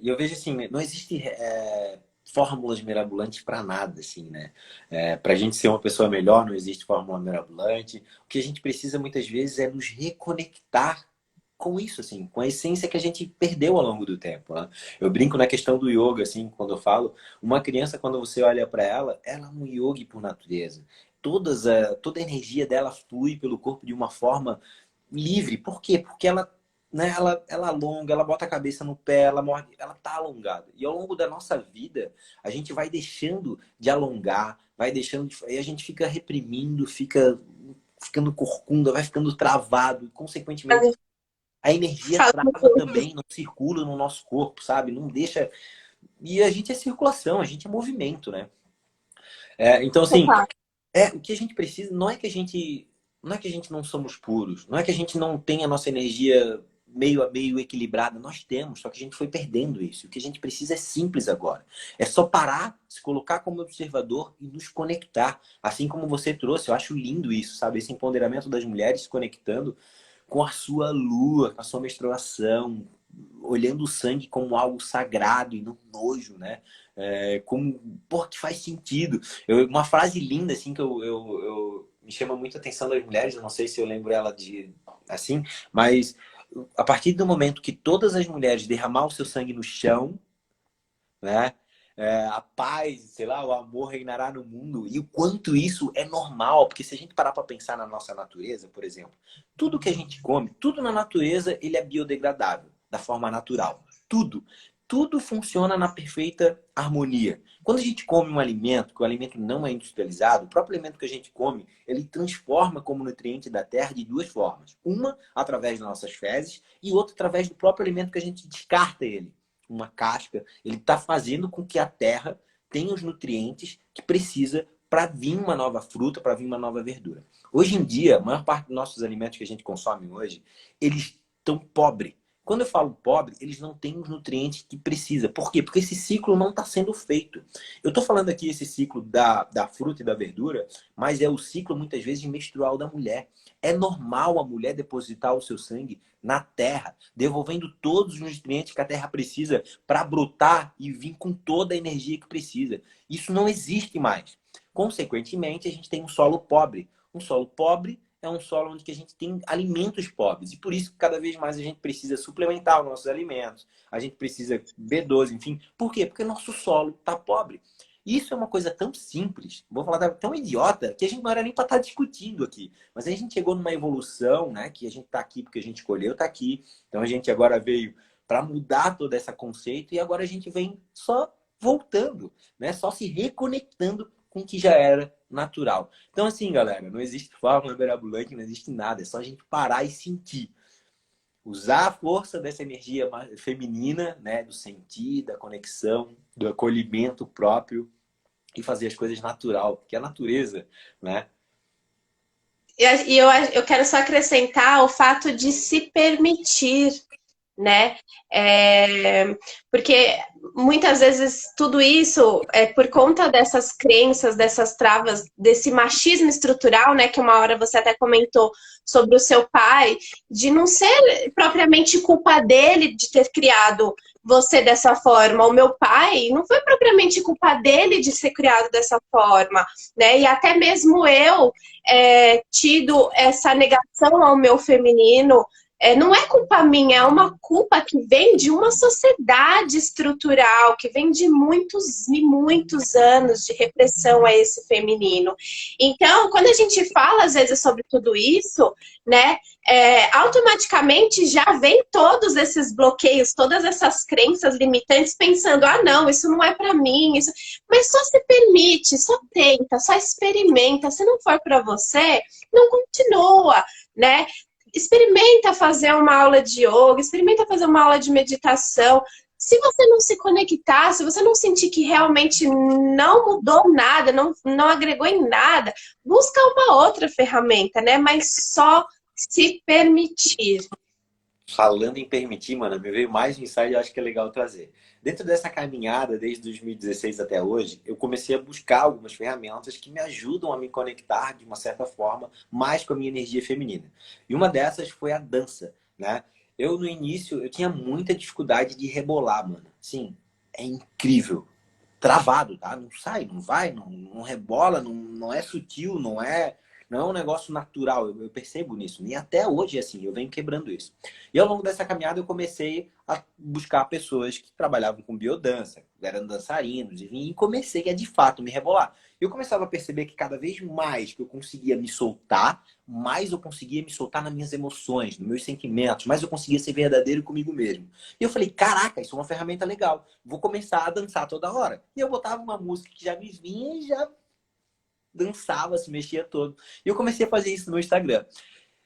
E eu vejo assim, não existe fórmulas mirabolantes para nada, assim, né? Para a gente ser uma pessoa melhor, não existe fórmula mirabolante. O que a gente precisa muitas vezes é nos reconectar com isso, assim, com a essência que a gente perdeu ao longo do tempo, né? Eu brinco na questão do yoga, assim, quando eu falo, uma criança, quando você olha para ela, ela é um yogi por natureza. Toda a energia dela flui pelo corpo de uma forma livre. Por quê? Porque ela, né, ela alonga, ela bota a cabeça no pé, ela morde, ela tá alongada. E ao longo da nossa vida, a gente vai deixando de alongar, vai deixando de... E a gente fica reprimindo, fica ficando corcunda, vai ficando travado, e consequentemente a energia trava também, não circula no nosso corpo, sabe? Não deixa. E a gente é circulação, a gente é movimento, né? Então, assim, o que a gente precisa não é que a gente não somos puros, não é que a gente não tem a nossa energia meio a meio equilibrada, nós temos, só que a gente foi perdendo isso. O que a gente precisa é simples agora. É só parar, se colocar como observador e nos conectar. Assim como você trouxe, eu acho lindo isso, sabe? Esse empoderamento das mulheres se conectando com a sua lua, com a sua menstruação, olhando o sangue como algo sagrado e não nojo, né? Como, pô, que faz sentido. Uma frase linda, assim, que eu me chama muito a atenção das mulheres, eu não sei se eu lembro ela de assim, mas a partir do momento que todas as mulheres derramar o seu sangue no chão, né? A paz, sei lá, o amor reinará no mundo. E o quanto isso é normal, porque se a gente parar para pensar na nossa natureza, por exemplo, tudo que a gente come, tudo na natureza, ele é biodegradável, da forma natural. Tudo. Tudo funciona na perfeita harmonia. Quando a gente come um alimento, que o alimento não é industrializado, o próprio alimento que a gente come, ele transforma como nutriente da terra de duas formas. Uma, através das nossas fezes, e outra, através do próprio alimento que a gente descarta ele. Uma casca, ele está fazendo com que a terra tem os nutrientes que precisa para vir uma nova fruta, para vir uma nova verdura. Hoje em dia, a maior parte dos nossos alimentos que a gente consome hoje, eles estão pobres. Quando eu falo pobre, eles não têm os nutrientes que precisa. Por quê? Porque esse ciclo não está sendo feito. Eu estou falando aqui esse ciclo da fruta e da verdura, mas é o ciclo, muitas vezes, menstrual da mulher. É normal a mulher depositar o seu sangue na terra, devolvendo todos os nutrientes que a terra precisa para brotar e vir com toda a energia que precisa. Isso não existe mais. Consequentemente, a gente tem um solo pobre. Um solo pobre é um solo onde a gente tem alimentos pobres. E por isso que cada vez mais a gente precisa suplementar os nossos alimentos. A gente precisa B12, enfim. Por quê? Porque nosso solo está pobre. Isso é uma coisa tão simples, vou falar tão idiota, que a gente não era nem para estar discutindo aqui. Mas a gente chegou numa evolução, né? Que a gente está aqui porque a gente escolheu estar aqui. Então a gente agora veio para mudar todo esse conceito e agora a gente vem só voltando, né? Só se reconectando com o que já era natural. Então assim, galera, não existe fórmula mirabolante, não existe nada. É só a gente parar e sentir. Usar a força dessa energia feminina, né? Do sentir, da conexão, do acolhimento próprio e fazer as coisas natural, porque a natureza, né? Eu quero só acrescentar o fato de se permitir, né? Porque muitas vezes tudo isso é por conta dessas crenças, dessas travas, desse machismo estrutural, né? Que uma hora você até comentou sobre o seu pai, de não ser propriamente culpa dele de ter criado você dessa forma. O meu pai não foi propriamente culpa dele de ser criado dessa forma, né? E até mesmo eu tido essa negação ao meu feminino. Não é culpa minha, é uma culpa que vem de uma sociedade estrutural, que vem de muitos e muitos anos de repressão a esse feminino. Então, quando a gente fala, às vezes, sobre tudo isso, né, automaticamente já vem todos esses bloqueios, todas essas crenças limitantes, pensando, ah, não, isso não é para mim, isso... mas só se permite, só tenta, só experimenta. Se não for para você, não continua, né? Experimenta fazer uma aula de yoga, experimenta fazer uma aula de meditação. Se você não se conectar, se você não sentir que realmente não mudou nada, não agregou em nada, busca uma outra ferramenta, né? Mas só se permitir. Falando em permitir, mano, me veio mais um insight, eu acho que é legal trazer. Dentro dessa caminhada, desde 2016 até hoje, eu comecei a buscar algumas ferramentas que me ajudam a me conectar, de uma certa forma, mais com a minha energia feminina. E uma dessas foi a dança, né? Eu, no início, eu tinha muita dificuldade de rebolar, mano. Sim, é incrível. Travado, tá? Não sai, não vai, não rebola, não é sutil, não é um negócio natural, eu percebo nisso. E até hoje, assim, eu venho quebrando isso. E ao longo dessa caminhada eu comecei a buscar pessoas que trabalhavam com biodança, eram dançarinos, e comecei a, de fato, me rebolar. Eu começava a perceber que cada vez mais que eu conseguia me soltar, mais eu conseguia me soltar nas minhas emoções, nos meus sentimentos, mais eu conseguia ser verdadeiro comigo mesmo. E eu falei, caraca, isso é uma ferramenta legal. Vou começar a dançar toda hora. E eu botava uma música que já me vinha e já dançava, se mexia todo. E eu comecei a fazer isso no Instagram.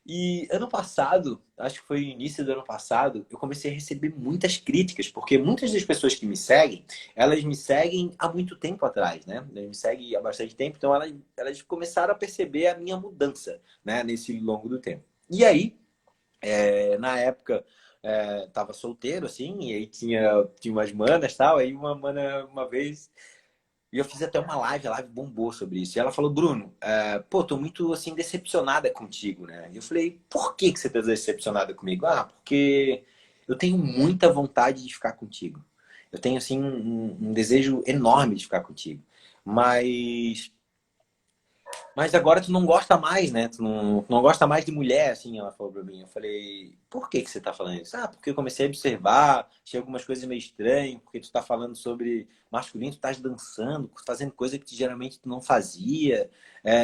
E ano passado, acho que foi o início do ano passado, eu comecei a receber muitas críticas, porque muitas das pessoas que me seguem, elas me seguem há muito tempo atrás, né? Elas me seguem há bastante tempo, então elas começaram a perceber a minha mudança, né? Nesse longo do tempo. E aí, na época, tava solteiro, assim, e aí tinha umas manas e tal, aí uma mana, uma vez... E eu fiz até uma live, a live bombou sobre isso. E ela falou, Bruno, pô, tô muito, assim, decepcionada contigo, né? E eu falei, por que que você tá decepcionada comigo? Ah, porque eu tenho muita vontade de ficar contigo. Eu tenho, assim, um desejo enorme de ficar contigo. Mas agora tu não gosta mais, né? Tu não gosta mais de mulher, assim, ela falou pra mim. Eu falei, por que que você tá falando isso? Ah, porque eu comecei a observar, tinha algumas coisas meio estranhas, porque tu tá falando sobre masculino, tu tá dançando, fazendo coisa que geralmente tu não fazia.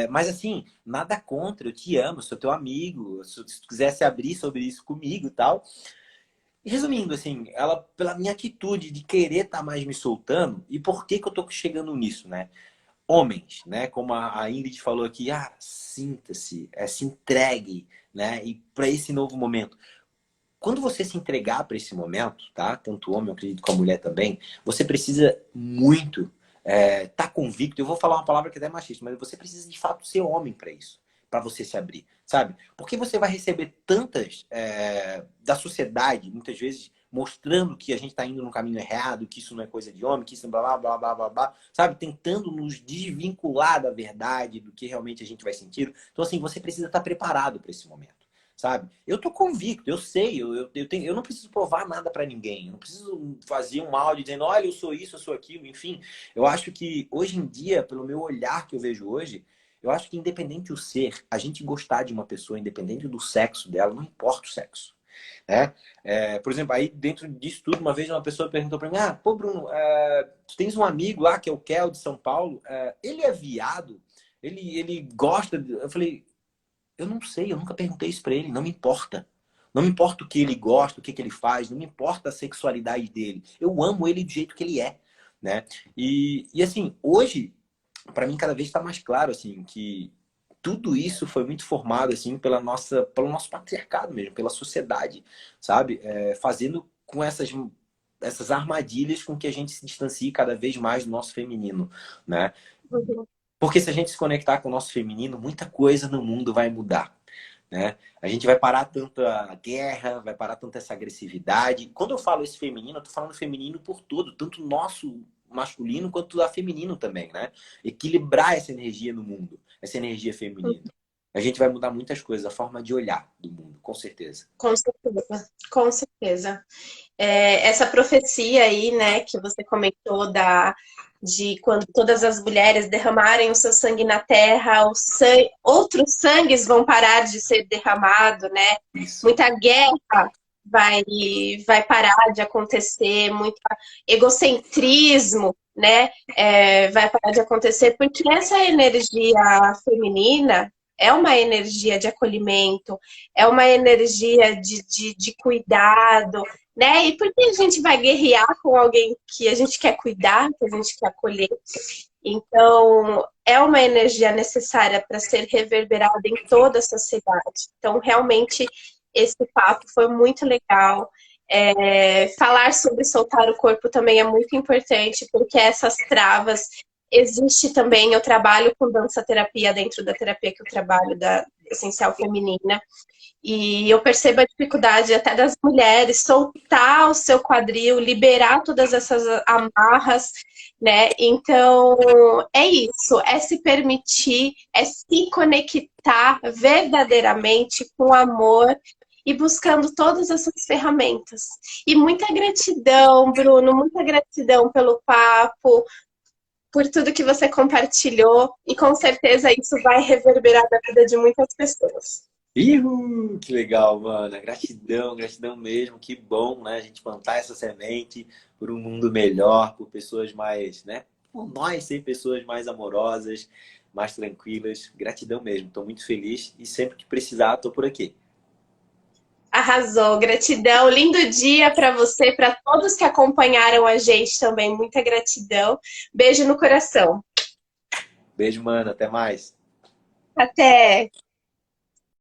Mas assim, nada contra, eu te amo, sou teu amigo, se tu quisesse abrir sobre isso comigo e tal. E resumindo, assim, ela, pela minha atitude de querer estar mais me soltando, e por que que eu tô chegando nisso, né? Homens, né? Como a Ingrid falou aqui, sinta-se, se entregue, né? E para esse novo momento. Quando você se entregar para esse momento, tá? Tanto o homem, eu acredito, como a mulher também, você precisa muito tá convicto. Eu vou falar uma palavra que até é machista, mas você precisa de fato ser homem para isso, para você se abrir, sabe? Porque você vai receber tantas da sociedade, muitas vezes, mostrando que a gente está indo no caminho errado, que isso não é coisa de homem, que isso blá, blá, blá, blá, blá, blá, sabe? Tentando nos desvincular da verdade, do que realmente a gente vai sentir. Então, assim, você precisa estar preparado para esse momento, sabe? Eu tô convicto, eu sei, eu não preciso provar nada para ninguém, eu não preciso fazer um áudio dizendo, olha, eu sou isso, eu sou aquilo, enfim. Eu acho que hoje em dia, pelo meu olhar que eu vejo hoje, eu acho que independente do ser, a gente gostar de uma pessoa, independente do sexo dela, não importa o sexo, né? Por exemplo, aí dentro disso tudo, uma vez uma pessoa perguntou para mim, pô, Bruno, tu tens um amigo lá que é o Kel de São Paulo, ele é viado? Ele gosta de... Eu falei, eu não sei, eu nunca perguntei isso pra ele, não me importa. Não me importa o que ele gosta, o que ele faz, não me importa a sexualidade dele. Eu amo ele do jeito que ele é, né? E assim, hoje, pra mim cada vez tá mais claro assim que tudo isso foi muito formado assim pelo nosso patriarcado mesmo, pela sociedade, sabe? Fazendo com essas armadilhas com que a gente se distancie cada vez mais do nosso feminino, né? Uhum. Porque se a gente se conectar com o nosso feminino, muita coisa no mundo vai mudar, né? A gente vai parar tanta guerra, vai parar tanta essa agressividade. Quando eu falo esse feminino, eu tô falando feminino por todo, tanto nosso masculino quanto da feminino também, né? Equilibrar essa energia no mundo, essa energia feminina. A gente vai mudar muitas coisas, a forma de olhar do mundo, com certeza. Com certeza, com certeza. Essa profecia aí, né, que você comentou de quando todas as mulheres derramarem o seu sangue na terra, outros sangues vão parar de ser derramado, né? Isso. Muita guerra vai, vai parar de acontecer, muito egocentrismo, né? Vai parar de acontecer, porque essa energia feminina é uma energia de acolhimento, é uma energia de cuidado, né? E por que a gente vai guerrear com alguém que a gente quer cuidar, que a gente quer acolher? Então, é uma energia necessária para ser reverberada em toda a sociedade. Então, realmente, esse papo foi muito legal. Falar sobre soltar o corpo também é muito importante, porque essas travas existe também. Eu trabalho com dança terapia dentro da terapia que eu trabalho, da essencial feminina. E eu percebo a dificuldade até das mulheres soltar o seu quadril, liberar todas essas amarras, né? Então, é isso, é se permitir, é se conectar verdadeiramente com amor e buscando todas essas ferramentas. E muita gratidão, Bruno, muita gratidão pelo papo, por tudo que você compartilhou, e com certeza isso vai reverberar na vida de muitas pessoas. Que legal, mano. Gratidão, gratidão mesmo. Que bom, né? A gente plantar essa semente por um mundo melhor, por pessoas mais, né? Por nós ser pessoas mais amorosas, mais tranquilas. Gratidão mesmo. Estou muito feliz e sempre que precisar, estou por aqui. Arrasou, gratidão, lindo dia para você, para todos que acompanharam a gente também, muita gratidão. Beijo no coração. Beijo, mano. Até mais. Até!